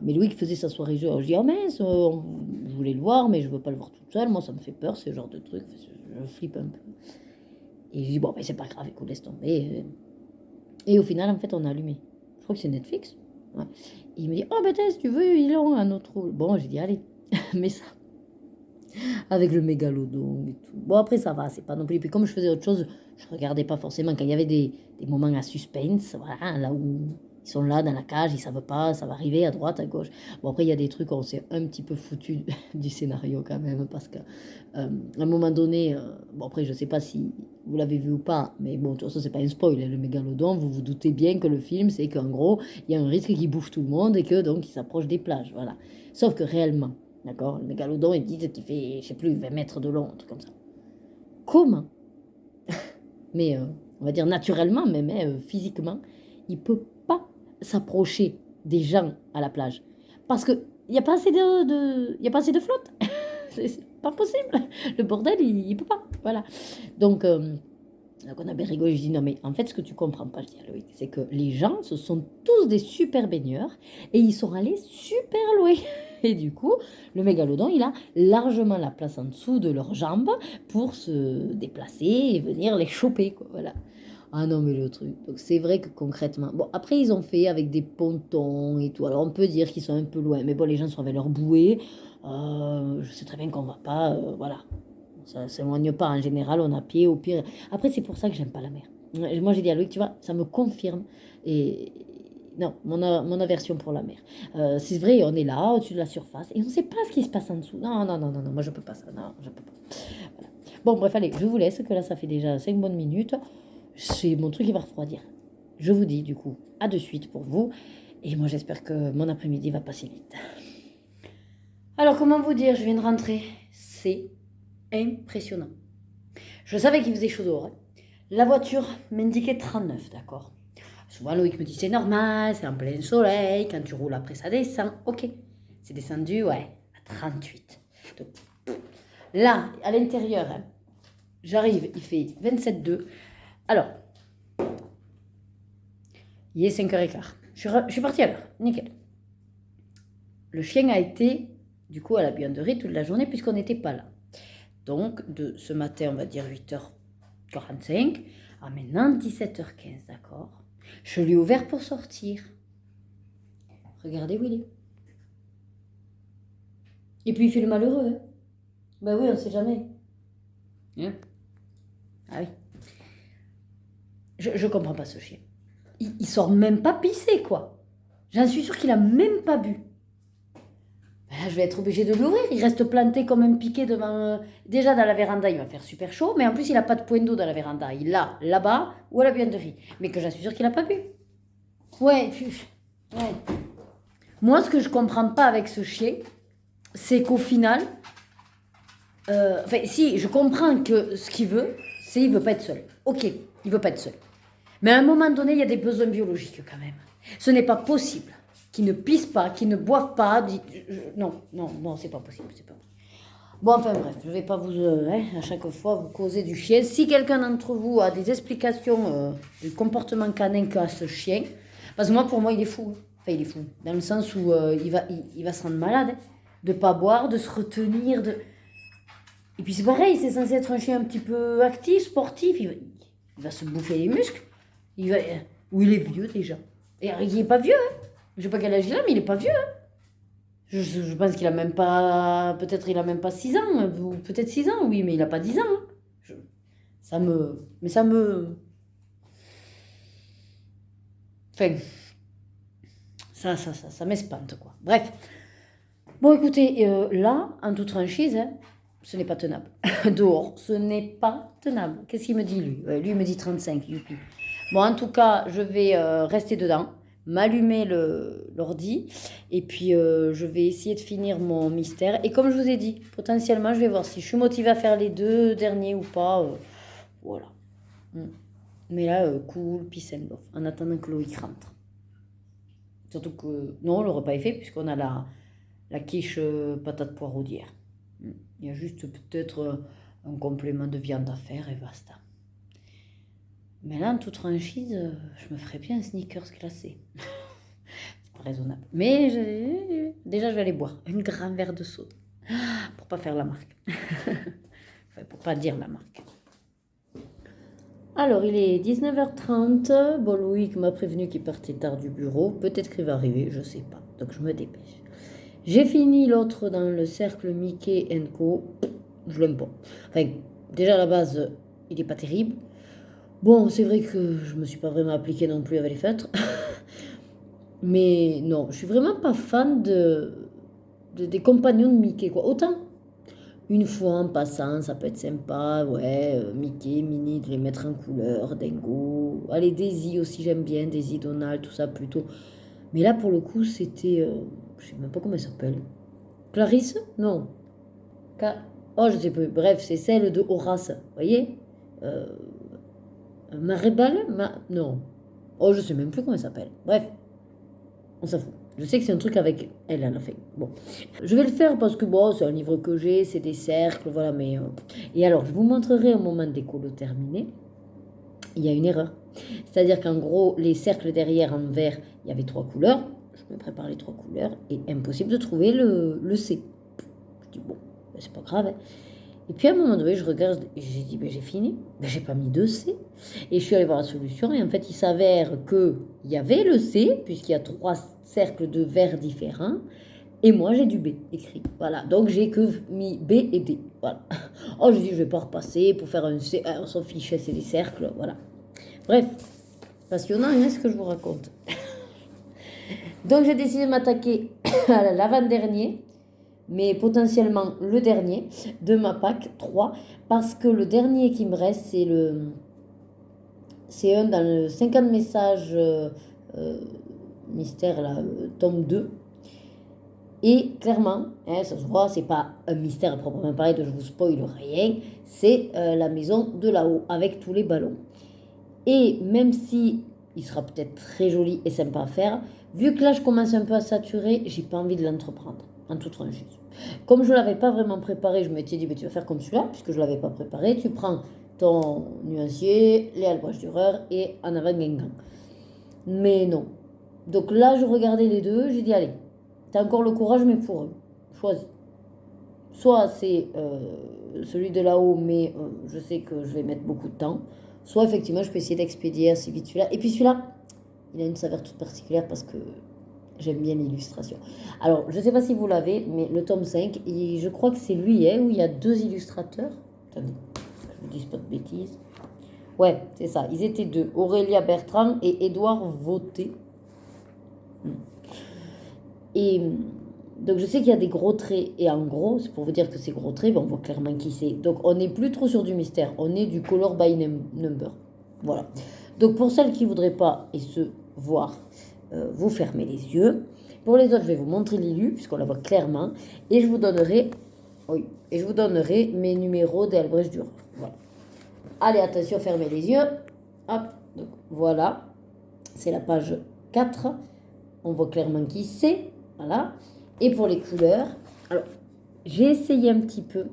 Loïc faisait sa soirée jeu. Alors je dis, oh mince, je voulais le voir, mais je veux pas le voir toute seule. Moi, ça me fait peur, ce genre de truc. Je flippe un peu. Et je dis, bon, mais c'est pas grave, écoute, laisse tomber. Et au final, en fait, on a allumé. Je crois que c'est Netflix. Ouais. Et il me dit, oh, ben, si tu veux, ils ont un autre rôle. Bon, j'ai dit, allez, mais ça, avec le mégalodon et tout. Bon, après, ça va, c'est pas non plus. Et puis, comme je faisais autre chose, je regardais pas forcément. Quand il y avait des moments à suspense, voilà, là où ils sont là dans la cage, ils savent pas, ça va arriver à droite, à gauche. Bon, après, il y a des trucs où on s'est un petit peu foutu du scénario quand même, parce qu'à un moment donné, bon, après, je sais pas si vous l'avez vu ou pas, mais bon, de toute façon, c'est pas un spoil, hein, le mégalodon, vous vous doutez bien que le film, c'est qu'en gros, il y a un risque qui bouffe tout le monde et que donc il s'approche des plages, voilà. Sauf que réellement, d'accord, le mégalodon, ils disent qu'il fait, je sais plus, 20 mètres de long, un truc comme ça. Comment mais on va dire naturellement, même physiquement, il peut pas s'approcher des gens à la plage. Parce qu'il n'y a pas assez y a pas assez de flotte. C'est pas possible. Le bordel, il peut pas. Voilà. Donc on a bien rigolé. Je dis non, mais en fait, ce que tu comprends pas, je dis à Loïc, c'est que les gens, ce sont tous des super baigneurs et ils sont allés super loin. Et du coup, le mégalodon, il a largement la place en dessous de leurs jambes pour se déplacer et venir les choper, quoi. Voilà. Ah non, mais le truc. Donc, c'est vrai que concrètement. Bon, après, ils ont fait avec des pontons et tout. Alors, on peut dire qu'ils sont un peu loin. Mais bon, les gens sont avec leurs bouées. Je sais très bien qu'on va pas. Voilà. Ça ne s'éloigne pas. En général, on a pied au pire. Après, c'est pour ça que j'aime pas la mer. Moi, j'ai dit à Loïc, tu vois, ça me confirme. Et non, mon aversion pour la mer. C'est vrai, on est là, au-dessus de la surface, et on ne sait pas ce qui se passe en dessous. Non, non, non, non, non, moi je peux pas ça. Non, je peux pas. Voilà. Bon, bref, allez, je vous laisse, que là, ça fait déjà 5 bonnes minutes. C'est mon truc qui va refroidir. Je vous dis, du coup, à de suite pour vous. Et moi, j'espère que mon après-midi va passer vite. Alors, comment vous dire, je viens de rentrer. C'est impressionnant. Je savais qu'il faisait chaud dehors. Hein. La voiture m'indiquait 39, d'accord. Souvent, Loïc me dit, c'est normal, c'est en plein soleil, quand tu roules après, ça descend. Ok, c'est descendu, ouais, à 38. Donc, là, à l'intérieur, hein, j'arrive, il fait 27,2. Alors, il est 5h15. Je suis partie à l'heure, nickel. Le chien a été, du coup, à la buanderie toute la journée puisqu'on n'était pas là. Donc, de ce matin, on va dire 8h45 à maintenant 17h15, d'accord. Je lui ai ouvert pour sortir. Regardez où il est. Et puis il fait le malheureux. Hein. Ben oui, on ne sait jamais. Hein? Ah oui. Je comprends pas ce chien. Il sort même pas pisser, quoi. J'en suis sûre qu'il a même pas bu. Ben là, je vais être obligée de l'ouvrir. Il reste planté comme un piquet devant... Déjà, dans la véranda, il va faire super chaud. Mais en plus, il n'a pas de point d'eau dans la véranda. Il l'a là-bas ou à la buanderie. Mais que j'en suis sûre qu'il n'a pas bu. Ouais. Moi, ce que je comprends pas avec ce chien, c'est qu'au final... si, je comprends que ce qu'il veut, c'est il veut pas être seul. Ok, il veut pas être seul. Mais à un moment donné, il y a des besoins biologiques quand même. Ce n'est pas possible qu'il ne pisse pas, qu'il ne boive pas. Non, c'est pas possible, c'est pas possible. Bon, enfin bref, je ne vais pas vous, à chaque fois, vous causer du chien. Si quelqu'un d'entre vous a des explications du comportement canin qu'a ce chien, parce que moi, pour moi, il est fou. Enfin, il est fou, dans le sens où il va se rendre malade, de ne pas boire, de se retenir, Et puis c'est pareil, c'est censé être un chien un petit peu actif, sportif, il va se bouffer les muscles. Ou il est vieux déjà. Et il n'est pas vieux, hein. Je sais pas quel âge il a, mais il n'est pas vieux, hein. Je pense qu'il a même pas... Peut-être il a même pas 6 ans, ou peut-être 6 ans, oui, mais il n'a pas 10 ans. Hein. Mais ça me... Enfin... Ça m'espante, quoi. Bref. Bon, écoutez, là, en toute franchise, hein, ce n'est pas tenable. Dehors, ce n'est pas tenable. Qu'est-ce qu'il me dit, lui? Lui, il me dit 35, youpi. Bon, en tout cas, je vais rester dedans, m'allumer l'ordi, et puis je vais essayer de finir mon mystère. Et comme je vous ai dit, potentiellement, je vais voir si je suis motivée à faire les 2 derniers ou pas. Voilà. Mais là, cool, peace and love, en attendant que Loïc rentre. Surtout que, non, le repas est fait, puisqu'on a la quiche patate poireau d'hier. Il y a juste peut-être un complément de viande à faire et basta. Mais là, en toute franchise, je me ferais bien un sneakers glacé. C'est pas raisonnable. Mais déjà, je vais aller boire un grand verre de soda. Pour pas faire la marque. Enfin, pour pas dire la marque. Alors, il est 19h30. Bon, Loïc m'a prévenu qu'il partait tard du bureau. Peut-être qu'il va arriver, je sais pas. Donc, je me dépêche. J'ai fini l'autre dans le cercle Mickey Co. Je l'aime pas. Enfin, déjà à la base, il est pas terrible. Bon, c'est vrai que je me suis pas vraiment appliquée non plus avec les fêtes. Mais non, je suis vraiment pas fan des compagnons de Mickey, quoi. Autant, une fois en passant, ça peut être sympa, ouais, Mickey, Minnie, de les mettre en couleur, Dingo. Allez, Daisy aussi, j'aime bien, Daisy, Donald, tout ça plutôt. Mais là, pour le coup, c'était, je sais même pas comment elle s'appelle. Clarisse? Non. Oh, je sais plus. Bref, c'est celle de Horace, vous voyez? Euh, Maribel? Non. Oh, je sais même plus comment elle s'appelle. Bref, on s'en fout. Je sais que c'est un truc avec elle à la fin. Bon. Je vais le faire parce que bon, c'est un livre que j'ai, c'est des cercles, voilà, mais... Et alors, je vous montrerai au moment des colos terminés. Il y a une erreur. C'est-à-dire qu'en gros, les cercles derrière en vert, il y avait 3 couleurs. Je me prépare les 3 couleurs et impossible de trouver le C. Je dis, bon, ben, c'est pas grave, hein. Et puis à un moment donné, je regarde et j'ai dit, ben, j'ai fini. Ben, j'ai pas mis de C. Et je suis allée voir la solution. Et en fait, il s'avère qu'il y avait le C, puisqu'il y a 3 cercles de verre différents. Et moi, j'ai du B écrit. Voilà. Donc, j'ai que mis B et D. Voilà. Oh, je dis, je vais pas repasser pour faire un C. On s'en fiche, c'est des cercles. Voilà. Bref. Passionnant, hein, ce que je vous raconte. Donc, j'ai décidé de m'attaquer à l'avant-dernier, mais potentiellement le dernier de ma PAC 3, parce que le dernier qui me reste, c'est un dans le 50 messages mystère, là, tome 2. Et clairement, hein, ça se voit, c'est pas un mystère à proprement parler, je vous spoil rien, c'est la maison de là-haut avec tous les ballons. Et même si il sera peut-être très joli et sympa à faire, vu que là je commence un peu à saturer, j'ai pas envie de l'entreprendre, en toute franchise. Comme je ne l'avais pas vraiment préparé, je m'étais dit, mais tu vas faire comme celui-là, puisque je ne l'avais pas préparé, tu prends ton nuancier, les Albrecht Dürer et en avant Guingamp. Mais non. Donc là, je regardais les deux, j'ai dit, allez, t'as encore le courage, mais pour eux, choisis. Soit c'est celui de là-haut, mais je sais que je vais mettre beaucoup de temps. Soit effectivement, je peux essayer d'expédier assez vite celui-là. Et puis celui-là, il a une saveur toute particulière parce que j'aime bien l'illustration. Alors, je ne sais pas si vous l'avez, mais le tome 5, je crois que c'est lui, hein, où il y a 2 illustrateurs. Attendez, que je ne vous dise pas de bêtises. Ouais, c'est ça. Ils étaient 2. Aurélia Bertrand et Édouard Vauté. Et donc, je sais qu'il y a des gros traits. Et en gros, c'est pour vous dire que ces gros traits, on voit clairement qui c'est. Donc, on n'est plus trop sur du mystère. On est du color by number. Voilà. Donc, pour celles qui ne voudraient pas et se voir, vous fermez les yeux. Pour les autres, je vais vous montrer l'illu, puisqu'on la voit clairement. Et je vous donnerai, mes numéros d'Albrecht Dürer. Voilà. Allez, attention, fermez les yeux. Hop, donc voilà. C'est la page 4. On voit clairement qui c'est. Voilà. Et pour les couleurs, alors, j'ai essayé un petit peu.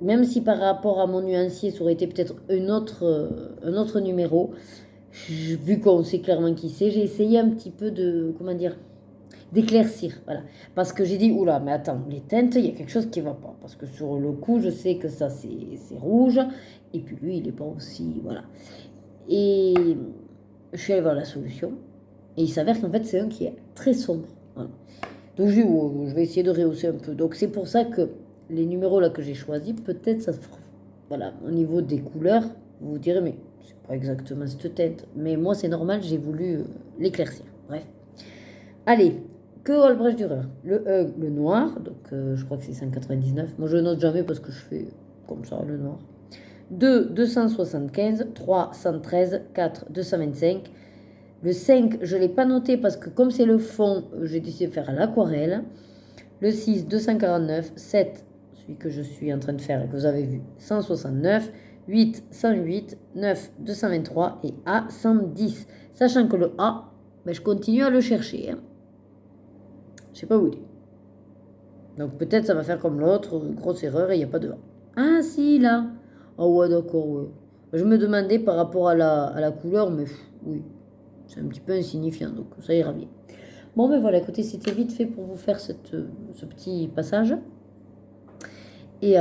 Même si par rapport à mon nuancier, ça aurait été peut-être un autre numéro. Vu qu'on sait clairement qui c'est, j'ai essayé un petit peu d'éclaircir, voilà. Parce que j'ai dit, oula, mais attends, les teintes, il y a quelque chose qui va pas. Parce que sur le coup, je sais que ça, c'est rouge. Et puis lui, il est pas aussi, voilà. Et je suis allée voir la solution. Et il s'avère qu'en fait, c'est un qui est très sombre. Voilà. Donc je dis, oh, je vais essayer de rehausser un peu. Donc c'est pour ça que les numéros là que j'ai choisis, peut-être ça se fera. Voilà, au niveau des couleurs, vous vous direz, mais c'est pas exactement cette teinte. Mais moi, c'est normal, j'ai voulu l'éclaircir. Bref. Allez, que Albrecht Dürer. Le 1, le noir, donc je crois que c'est 199. Moi, je note jamais parce que je fais comme ça, le noir. 2, 275. 3, 113. 4, 225. Le 5, je ne l'ai pas noté parce que comme c'est le fond, j'ai décidé de faire à l'aquarelle. Le 6, 249. 7, celui que je suis en train de faire et que vous avez vu, 169. 8, 108. 9, 223 et A, 110. Sachant que le A, ben, je continue à le chercher. Hein. Je ne sais pas où il est. Donc peut-être ça va faire comme l'autre, grosse erreur et il n'y a pas de A. Ah si, là. Oh ouais, d'accord, ouais. Je me demandais par rapport à la couleur, mais oui, c'est un petit peu insignifiant, donc ça ira bien. Bon, ben voilà, écoutez, c'était vite fait pour vous faire ce petit passage. Et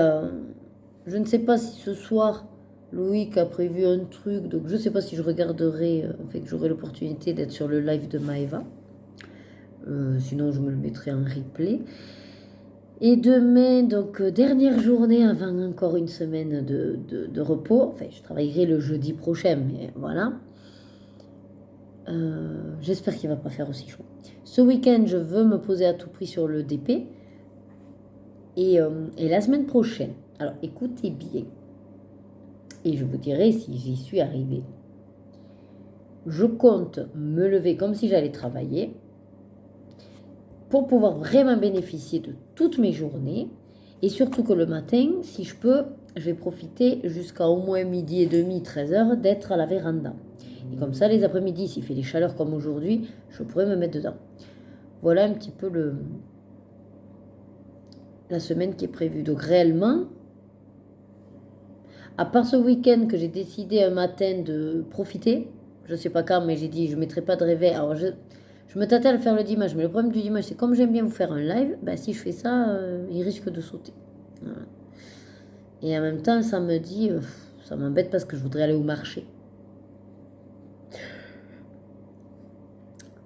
je ne sais pas si ce soir, Loïc a prévu un truc, donc je ne sais pas si je regarderai, que j'aurai l'opportunité d'être sur le live de Maëva. Sinon, je me le mettrai en replay. Et demain, donc dernière journée avant encore une semaine de repos. Enfin, je travaillerai le jeudi prochain, mais voilà. J'espère qu'il ne va pas faire aussi chaud. Ce week-end, je veux me poser à tout prix sur le DP. Et la semaine prochaine, alors écoutez bien, et je vous dirai si j'y suis arrivée. Je compte me lever comme si j'allais travailler pour pouvoir vraiment bénéficier de toutes mes journées. Et surtout que le matin, si je peux, je vais profiter jusqu'à au moins midi et demi, 13h, d'être à la véranda. Et comme ça, les après-midi, s'il fait des chaleurs comme aujourd'hui, je pourrais me mettre dedans. Voilà un petit peu la semaine qui est prévue. Donc réellement, à part ce week-end que j'ai décidé un matin de profiter, je ne sais pas quand, mais j'ai dit je ne mettrai pas de réveil. Alors je me tâtais à le faire le dimanche, mais le problème du dimanche, c'est comme j'aime bien vous faire un live, ben, si je fais ça, il risque de sauter. Voilà. Et en même temps, ça me dit, ça m'embête parce que je voudrais aller au marché.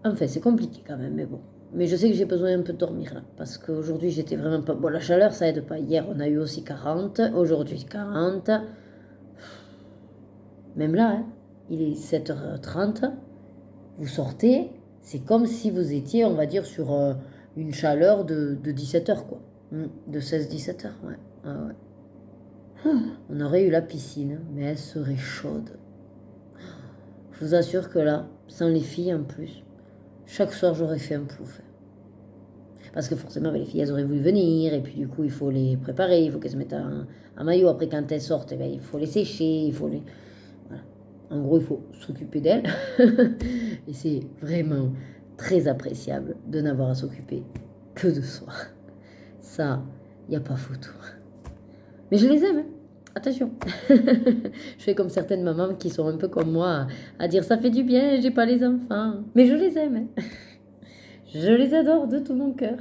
Enfin, c'est compliqué quand même, mais bon. Mais je sais que j'ai besoin un peu de dormir là, parce qu'aujourd'hui, j'étais vraiment pas... Bon, la chaleur, ça aide pas. Hier, on a eu aussi 40, aujourd'hui 40. Même là, hein, il est 7h30, vous sortez, c'est comme si vous étiez, on va dire, sur une chaleur de 17h, quoi. De 16-17h, ouais. Ah ouais. On aurait eu la piscine, mais elle serait chaude. Je vous assure que là, sans les filles en plus, chaque soir j'aurais fait un plouf. Parce que forcément, les filles, elles auraient voulu venir, et puis du coup, il faut les préparer, il faut qu'elles se mettent en maillot. Après, quand elles sortent, eh bien, il faut les sécher, il faut les... Voilà. En gros, il faut s'occuper d'elles. Et c'est vraiment très appréciable de n'avoir à s'occuper que de soi. Ça, il n'y a pas photo. Mais je les aime, hein. Attention. Je fais comme certaines mamans qui sont un peu comme moi à dire ça fait du bien, j'ai pas les enfants. Mais je les aime, hein. Je les adore de tout mon cœur.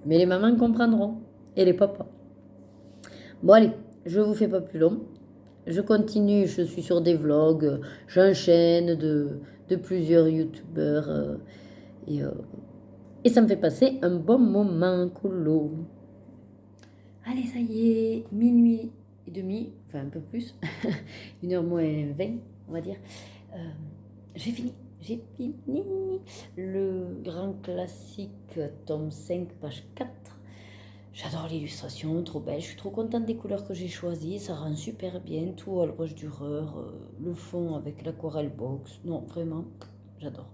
Mais les mamans comprendront. Et les papas. Bon allez, je vous fais pas plus long. Je continue, je suis sur des vlogs, j'enchaîne de plusieurs youtubeurs et ça me fait passer un bon moment, colo. Allez, ça y est, minuit et demi, enfin un peu plus, 1h moins 20, on va dire. J'ai fini le grand classique, tome 5, page 4. J'adore l'illustration, trop belle. Je suis trop contente des couleurs que j'ai choisies. Ça rend super bien. Tout à l'Roche Dureur, le fond avec l'aquarelle box. Non, vraiment, j'adore.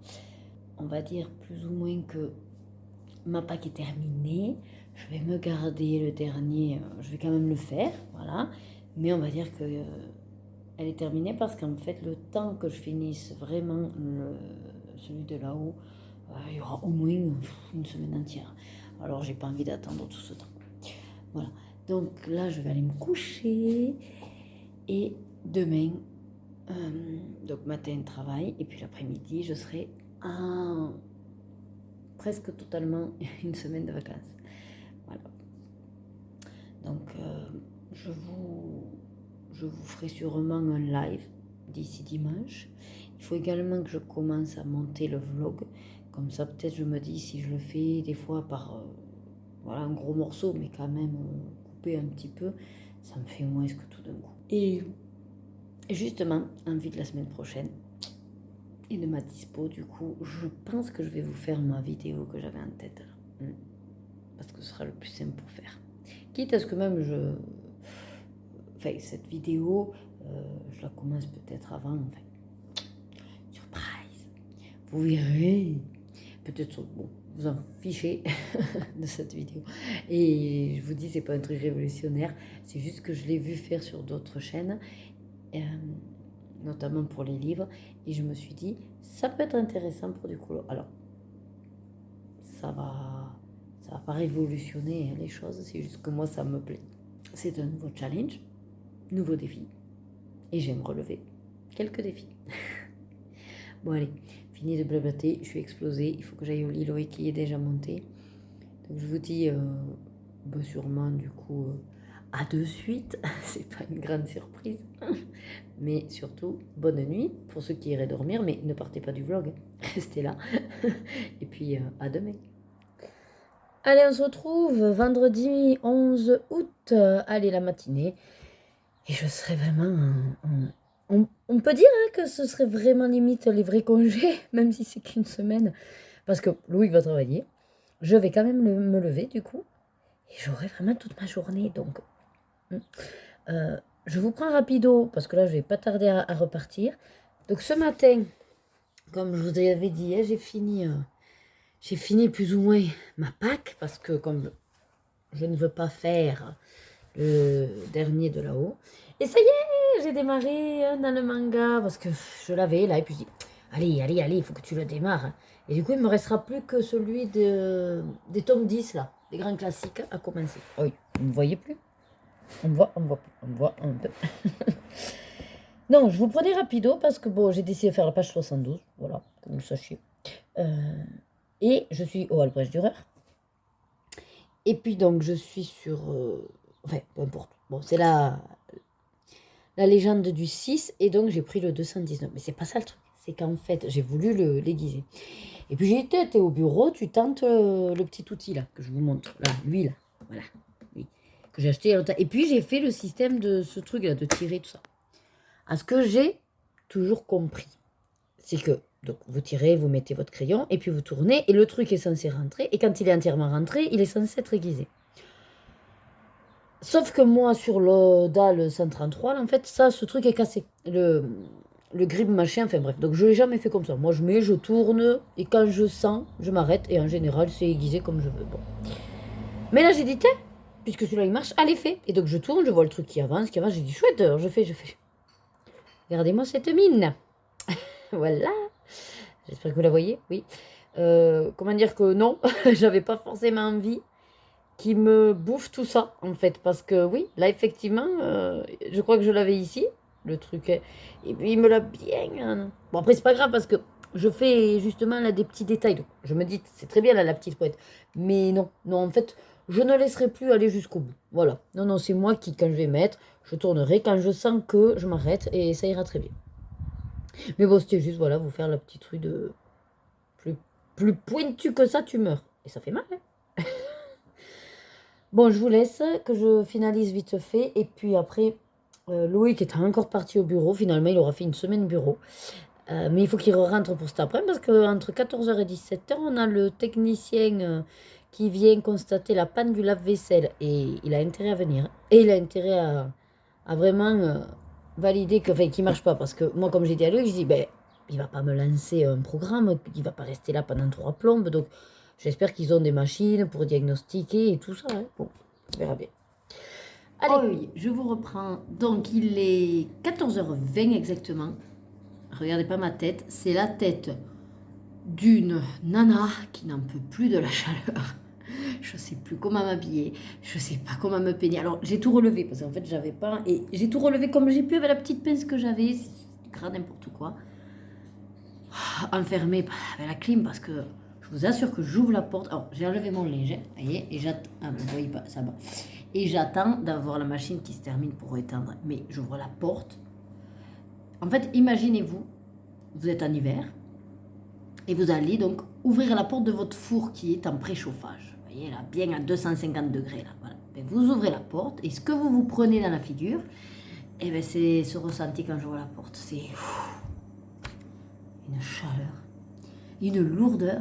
On va dire plus ou moins que ma pack est terminée. Je vais me garder le dernier. Je vais quand même le faire, voilà. Mais on va dire que elle est terminée parce qu'en fait, le temps que je finisse vraiment celui de là-haut, il y aura au moins une semaine entière. Alors, j'ai pas envie d'attendre tout ce temps. Voilà. Donc là, je vais aller me coucher. Et demain, donc matin, travail. Et puis l'après-midi, je serai presque totalement une semaine de vacances. Voilà. Donc, je vous ferai sûrement un live d'ici dimanche. Il faut également que je commence à monter le vlog. Comme ça, peut-être, je me dis, si je le fais des fois par voilà, un gros morceau, mais quand même coupé un petit peu, ça me fait moins que tout d'un coup. Et justement, envie de la semaine prochaine et de ma dispo, du coup, je pense que je vais vous faire ma vidéo que j'avais en tête. Là. Parce que ce sera le plus simple pour faire. Quitte à ce que même cette vidéo, je la commence peut-être avant, surprise, vous verrez, peut-être, bon, vous en fichez de cette vidéo, et je vous dis, c'est pas un truc révolutionnaire, c'est juste que je l'ai vu faire sur d'autres chaînes, notamment pour les livres, et je me suis dit, ça peut être intéressant pour du colo. Alors, ça va pas révolutionner les choses, c'est juste que moi, ça me plaît. C'est un nouveau challenge, nouveau défi. et je vais me relever quelques défis. Bon allez, fini de blablater, je suis explosée, il faut que j'aille au lit, Loïc qui est déjà monté. Donc je vous dis sûrement du coup à de suite, c'est pas une grande surprise. Mais surtout, bonne nuit pour ceux qui iraient dormir, mais ne partez pas du vlog, restez là. Et puis à demain. Allez, on se retrouve vendredi 11 août, allez la matinée. Et je serai vraiment... On peut dire que ce serait vraiment limite les vrais congés, même si c'est qu'une semaine. Parce que Louis va travailler. Je vais quand même me lever du coup. Et j'aurai vraiment toute ma journée. Donc, je vous prends rapido, parce que là, je vais pas tarder à repartir. Donc ce matin, comme je vous avais dit, j'ai fini plus ou moins ma Pâques, parce que comme je ne veux pas faire le dernier de là-haut. Et ça y est, j'ai démarré dans le manga, parce que je l'avais là, et puis je dis, allez, il faut que tu le démarres. Et du coup, il ne me restera plus que celui des tomes 10, là, des grands classiques à commencer. Oui, vous ne me voyez plus? On me voit un peu. Non, je vous prenais rapido, parce que bon, j'ai décidé de faire la page 72, voilà, comme vous le sachiez. Et je suis au Albrecht Dürer. Et puis donc, je suis sur... enfin, peu importe. Bon, c'est la légende du 6, et donc j'ai pris le 219. Mais c'est pas ça le truc. C'est qu'en fait, j'ai voulu l'aiguiser. Et puis j'ai été au bureau, tu tentes le petit outil là, que je vous montre. Là, lui là. Voilà. Lui. Que j'ai acheté il y a longtemps. Et puis j'ai fait le système de ce truc là, de tirer tout ça. À ce que j'ai toujours compris, c'est que donc vous tirez, vous mettez votre crayon, et puis vous tournez, et le truc est censé rentrer, et quand il est entièrement rentré, il est censé être aiguisé. Sauf que moi, sur le dalle 133, là, en fait, ça, ce truc est cassé. Le grip machin, enfin bref. Donc je l'ai jamais fait comme ça. Moi, je mets, je tourne, et quand je sens, je m'arrête, et en général, c'est aiguisé comme je veux. Bon. Mais là, j'ai dit, tiens, puisque celui-là, il marche, allez, fais. Et donc je tourne, je vois le truc qui avance, j'ai dit, chouette, je fais. Regardez-moi cette mine. Voilà. J'espère que vous la voyez, oui. Comment dire que non, j'avais pas forcément envie qu'il me bouffe tout ça, en fait. Parce que oui, là, effectivement, je crois que je l'avais ici, le truc. Et puis, il me l'a bien... Bon, après, c'est pas grave, parce que je fais justement là des petits détails. Donc, je me dis, c'est très bien, là, la petite poète. Mais non, en fait, je ne laisserai plus aller jusqu'au bout. Voilà. Non, c'est moi qui, quand je vais mettre, je tournerai quand je sens que je m'arrête, et ça ira très bien. Mais bon, c'était juste, voilà, vous faire la petite truc de... Plus pointu que ça, tu meurs. Et ça fait mal, hein. Bon, je vous laisse, que je finalise vite fait. Et puis après, Loïc est encore parti au bureau. Finalement, il aura fait une semaine bureau. Mais il faut qu'il rentre pour cet après-midi, parce qu'entre 14h et 17h, on a le technicien qui vient constater la panne du lave-vaisselle. Et il a intérêt à venir. Et il a intérêt à vraiment valider qu'il ne marche pas. Parce que moi, comme j'ai dit à Loïc, je dis, ben, il ne va pas me lancer un programme, il ne va pas rester là pendant 3 plombes. Donc, j'espère qu'ils ont des machines pour diagnostiquer et tout ça. Hein. Bon, on verra bien. Allez, oh oui, je vous reprends. Donc, il est 14h20 exactement. Regardez pas ma tête. C'est la tête d'une nana qui n'en peut plus de la chaleur. Je sais plus comment m'habiller. Je sais pas comment me peigner. Alors, j'ai tout relevé parce qu'en fait, j'avais pas... Et j'ai tout relevé comme j'ai pu avec la petite pince que j'avais. C'est grave n'importe quoi. Enfermé avec la clim parce que... Je vous assure que j'ouvre la porte. Alors, j'ai enlevé mon linge, vous voyez, et j'attends. Ah, vous voyez pas, ça va. Et j'attends d'avoir la machine qui se termine pour éteindre. Mais j'ouvre la porte. En fait, imaginez-vous, vous êtes en hiver, et vous allez donc ouvrir la porte de votre four qui est en préchauffage. Vous voyez, là, bien à 250 degrés, là. Voilà. Et vous ouvrez la porte, et ce que vous prenez dans la figure, eh ben, c'est ce ressenti quand j'ouvre la porte. C'est une chaleur, une lourdeur.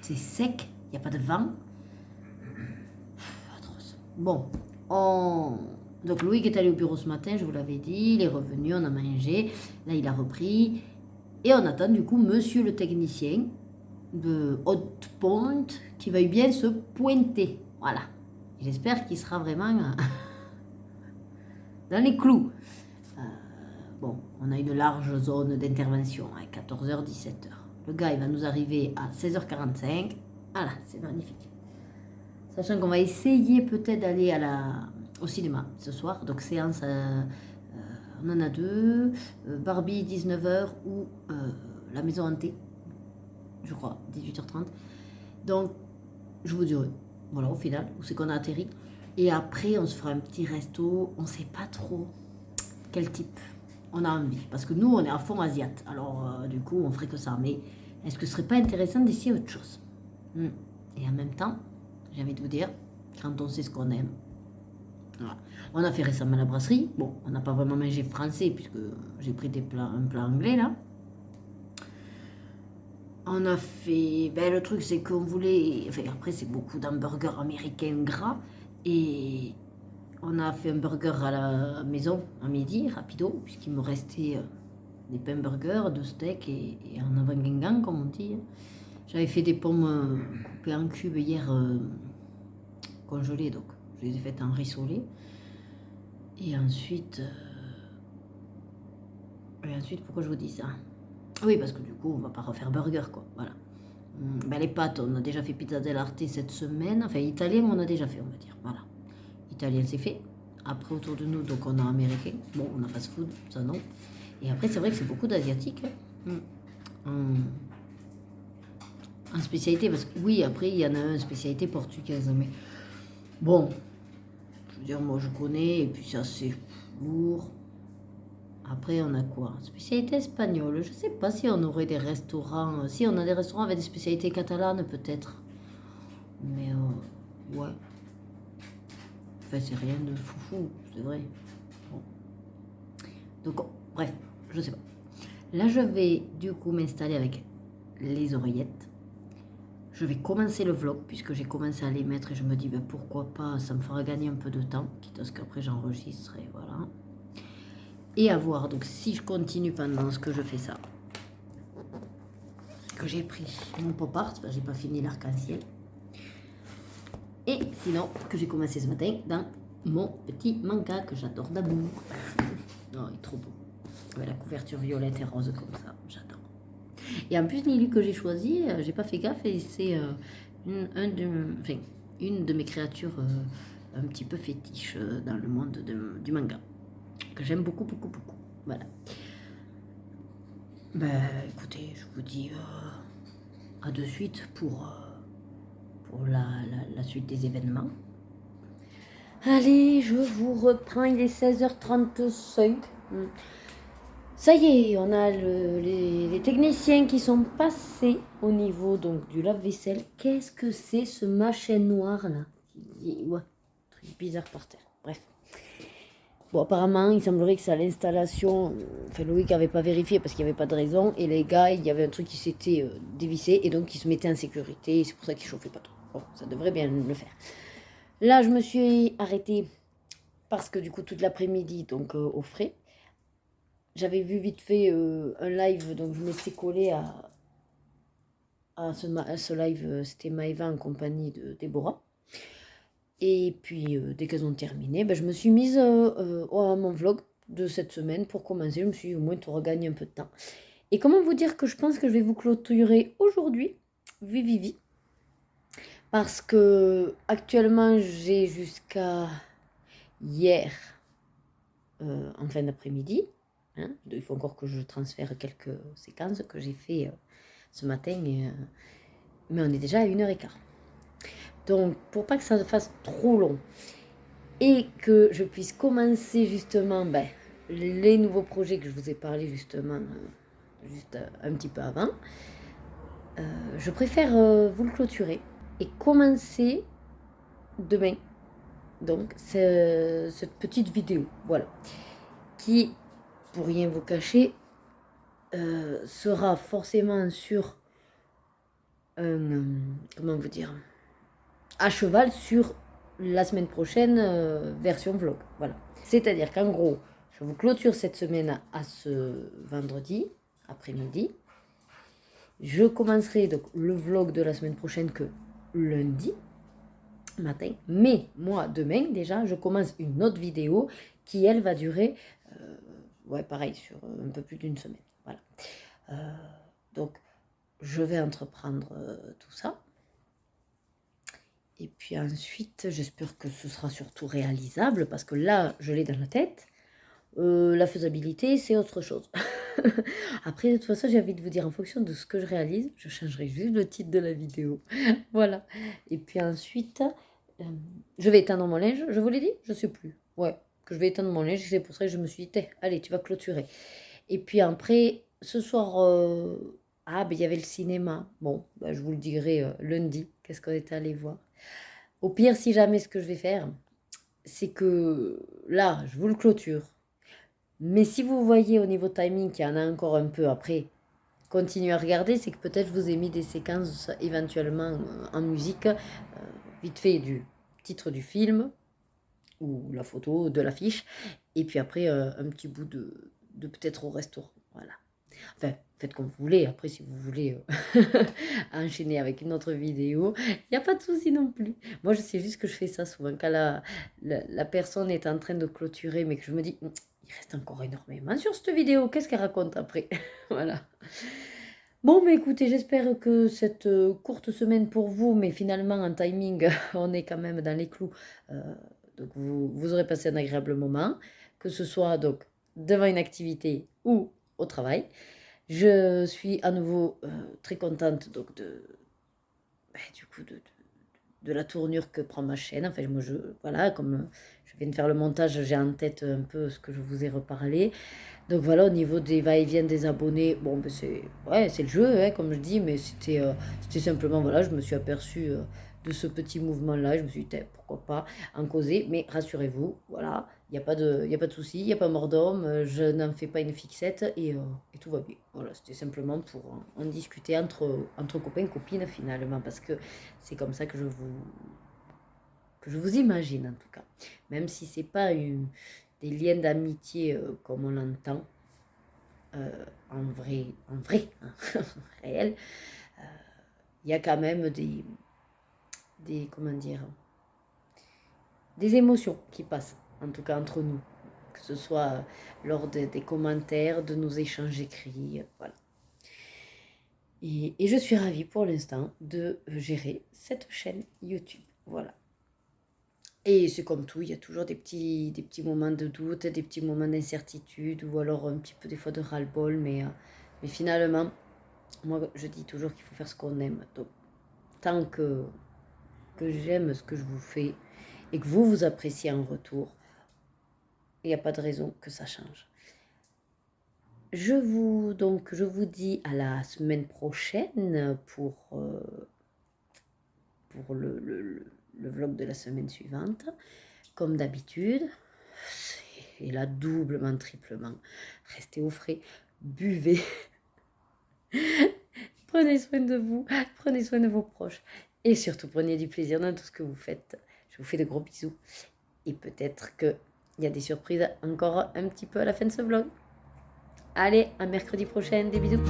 C'est sec, il n'y a pas de vent. Atroce. Bon, donc Loïc est allé au bureau ce matin, je vous l'avais dit, il est revenu, on a mangé, là il a repris. Et on attend du coup monsieur le technicien de Haute-Point qui veuille bien se pointer. Voilà. J'espère qu'il sera vraiment dans les clous. Bon, on a une large zone d'intervention à 14h, 17h. Le gars, il va nous arriver à 16h45. Voilà, c'est magnifique. Sachant qu'on va essayer peut-être d'aller au cinéma ce soir. Donc, séance On en a deux, Barbie 19h ou La Maison Hantée, je crois, 18h30. Donc, je vous dirai, voilà, au final, où c'est qu'on a atterri. Et après, on se fera un petit resto, on sait pas trop quel type on a envie. Parce que nous, on est à fond asiate, alors du coup, on ferait que ça. Mais est-ce que ce serait pas intéressant d'essayer autre chose? Et en même temps, j'ai envie de vous dire, quand on sait ce qu'on aime, voilà. On a fait récemment la brasserie. Bon, on n'a pas vraiment mangé français puisque j'ai pris un plat anglais là. On a fait... Ben, le truc c'est qu'on voulait... Enfin, après c'est beaucoup d'hamburgers américains gras. Et on a fait un burger à la maison à midi, rapido, puisqu'il me restait des pains burgers, deux steaks et un avant-guingamp comme on dit. J'avais fait des pommes coupées en cubes hier congelées, donc je les ai faites en rissolé. Et ensuite, pourquoi je vous dis ça? Oui, parce que du coup, on va pas refaire burger, quoi. Voilà. Ben, les pâtes, on a déjà fait pizza dell'arte cette semaine. Enfin, italien, on a déjà fait, on va dire. Voilà. Italien, c'est fait. Après, autour de nous, donc on a américain. Bon, on a fast food, ça non. Et après, c'est vrai que c'est beaucoup d'asiatiques. En spécialité, parce que oui, après, il y en a une spécialité portugaise. Mais bon, je veux dire, moi, je connais. Et puis, c'est assez lourd. Après, on a quoi? Spécialité espagnole. Je sais pas si on aurait des restaurants. Si, on a des restaurants avec des spécialités catalanes, peut-être. Mais, ouais. Enfin, c'est rien de foufou, c'est vrai. Bon. Donc, bref, je sais pas. Là, je vais, du coup, m'installer avec les oreillettes. Je vais commencer le vlog, puisque j'ai commencé à les mettre et je me dis, ben, pourquoi pas, ça me fera gagner un peu de temps, quitte à ce qu'après j'enregistre et voilà. Et à voir, donc si je continue pendant ce que je fais ça, que j'ai pris mon pop art, j'ai pas fini l'arc-en-ciel. Et sinon, que j'ai commencé ce matin dans mon petit manga que j'adore d'amour. Oh, il est trop beau. Avec la couverture violette et rose comme ça, j'adore. Et en plus, l'illu que j'ai choisi, j'ai pas fait gaffe et c'est une de mes créatures un petit peu fétiche dans le monde du manga. Que j'aime beaucoup, beaucoup, beaucoup. Voilà. Ben, écoutez, je vous dis à de suite pour la suite des événements. Allez, je vous reprends, il est 16h35. Ça y est, on a les techniciens qui sont passés au niveau donc, du lave-vaisselle. Qu'est-ce que c'est ce machin noir là? Ouais, truc bizarre par terre. Bref. Bon, apparemment, il semblerait que c'est à l'installation. Enfin, Loïc n'avait pas vérifié parce qu'il n'y avait pas de raison. Et les gars, il y avait un truc qui s'était dévissé et donc ils se mettaient en sécurité. Et c'est pour ça qu'ils ne chauffaient pas trop. Bon, ça devrait bien le faire. Là, je me suis arrêtée parce que du coup, toute l'après-midi, donc au frais, j'avais vu vite fait un live. Donc, je m'étais collée à ce live. C'était Maëva en compagnie de Déborah. Et puis, dès qu'elles ont terminé, ben, je me suis mise à mon vlog de cette semaine pour commencer. Je me suis dit, au moins, tu auras gagné un peu de temps. Et comment vous dire que je pense que je vais vous clôturer aujourd'hui, vivi. Parce que actuellement, j'ai jusqu'à hier, en fin d'après-midi. Hein, il faut encore que je transfère quelques séquences que j'ai fait ce matin. Mais on est déjà à 1h15. Donc, pour pas que ça fasse trop long et que je puisse commencer justement les nouveaux projets que je vous ai parlé justement juste un petit peu avant, je préfère vous le clôturer et commencer demain. Donc, cette petite vidéo, voilà, qui, pour rien vous cacher, sera forcément sur comment vous dire, à cheval sur la semaine prochaine version vlog. Voilà. C'est-à-dire qu'en gros, je vous clôture cette semaine à ce vendredi après-midi. Je commencerai donc le vlog de la semaine prochaine que lundi matin. Mais moi, demain déjà, je commence une autre vidéo qui, elle, va durer, pareil, sur un peu plus d'une semaine. Voilà. Donc, je vais entreprendre tout ça. Et puis ensuite, j'espère que ce sera surtout réalisable, parce que là, je l'ai dans la tête. La faisabilité, c'est autre chose. Après, de toute façon, j'ai envie de vous dire, en fonction de ce que je réalise, je changerai juste le titre de la vidéo. Voilà. Et puis ensuite, je vais éteindre mon linge. Je vous l'ai dit? Je sais plus. Ouais, que je vais éteindre mon linge. C'est pour ça que je me suis dit, allez, tu vas clôturer. Et puis après, ce soir, il y avait le cinéma. Bon, je vous le dirai lundi. Qu'est-ce qu'on était allé voir? Au pire, si jamais ce que je vais faire, c'est que là, je vous le clôture. Mais si vous voyez au niveau timing qu'il y en a encore un peu après, continuez à regarder, c'est que peut-être je vous ai mis des séquences éventuellement en musique, vite fait du titre du film ou la photo de l'affiche, et puis après un petit bout de peut-être au restaurant. Voilà. Enfin, faites comme vous voulez. Après, si vous voulez enchaîner avec une autre vidéo, il n'y a pas de souci non plus. Moi, je sais juste que je fais ça souvent. Quand la personne est en train de clôturer, mais que je me dis, il reste encore énormément sur cette vidéo. Qu'est-ce qu'elle raconte après? Voilà. Bon, mais écoutez, j'espère que cette courte semaine pour vous, mais finalement en timing, on est quand même dans les clous. Donc vous aurez passé un agréable moment, que ce soit donc devant une activité ou au travail. Je suis à nouveau très contente donc du coup de la tournure que prend ma chaîne. Enfin, moi, voilà, comme je viens de faire le montage, j'ai en tête un peu ce que je vous ai reparlé. Donc voilà, au niveau des va-et-vient des abonnés, bon, c'est le jeu, hein, comme je dis, mais c'était simplement, voilà, je me suis aperçue de ce petit mouvement-là, je me suis dit, pourquoi pas en causer, mais rassurez-vous, voilà, il n'y a pas de souci, il n'y a pas mort d'homme, je n'en fais pas une fixette et tout va bien. Voilà, c'était simplement pour en discuter entre copains, copines finalement, parce que c'est comme ça que je vous imagine en tout cas, même si c'est pas des liens d'amitié comme on l'entend en vrai, réel, il y a quand même comment dire, des émotions qui passent, en tout cas entre nous, que ce soit lors des commentaires, de nos échanges écrits, voilà. Et je suis ravie pour l'instant de gérer cette chaîne YouTube, voilà. Et c'est comme tout, il y a toujours des petits moments de doute, des petits moments d'incertitude, ou alors un petit peu des fois de ras-le-bol, mais finalement, moi je dis toujours qu'il faut faire ce qu'on aime. Donc tant que j'aime ce que je vous fais et que vous appréciez en retour, il n'y a pas de raison que ça change. Je vous dis à la semaine prochaine pour le vlog de la semaine suivante. Comme d'habitude, et là doublement, triplement, restez au frais, buvez, prenez soin de vous, prenez soin de vos proches, et surtout prenez du plaisir dans tout ce que vous faites. Je vous fais de gros bisous, et peut-être qu'il y a des surprises encore un petit peu à la fin de ce vlog. Allez, à mercredi prochain, des bisous.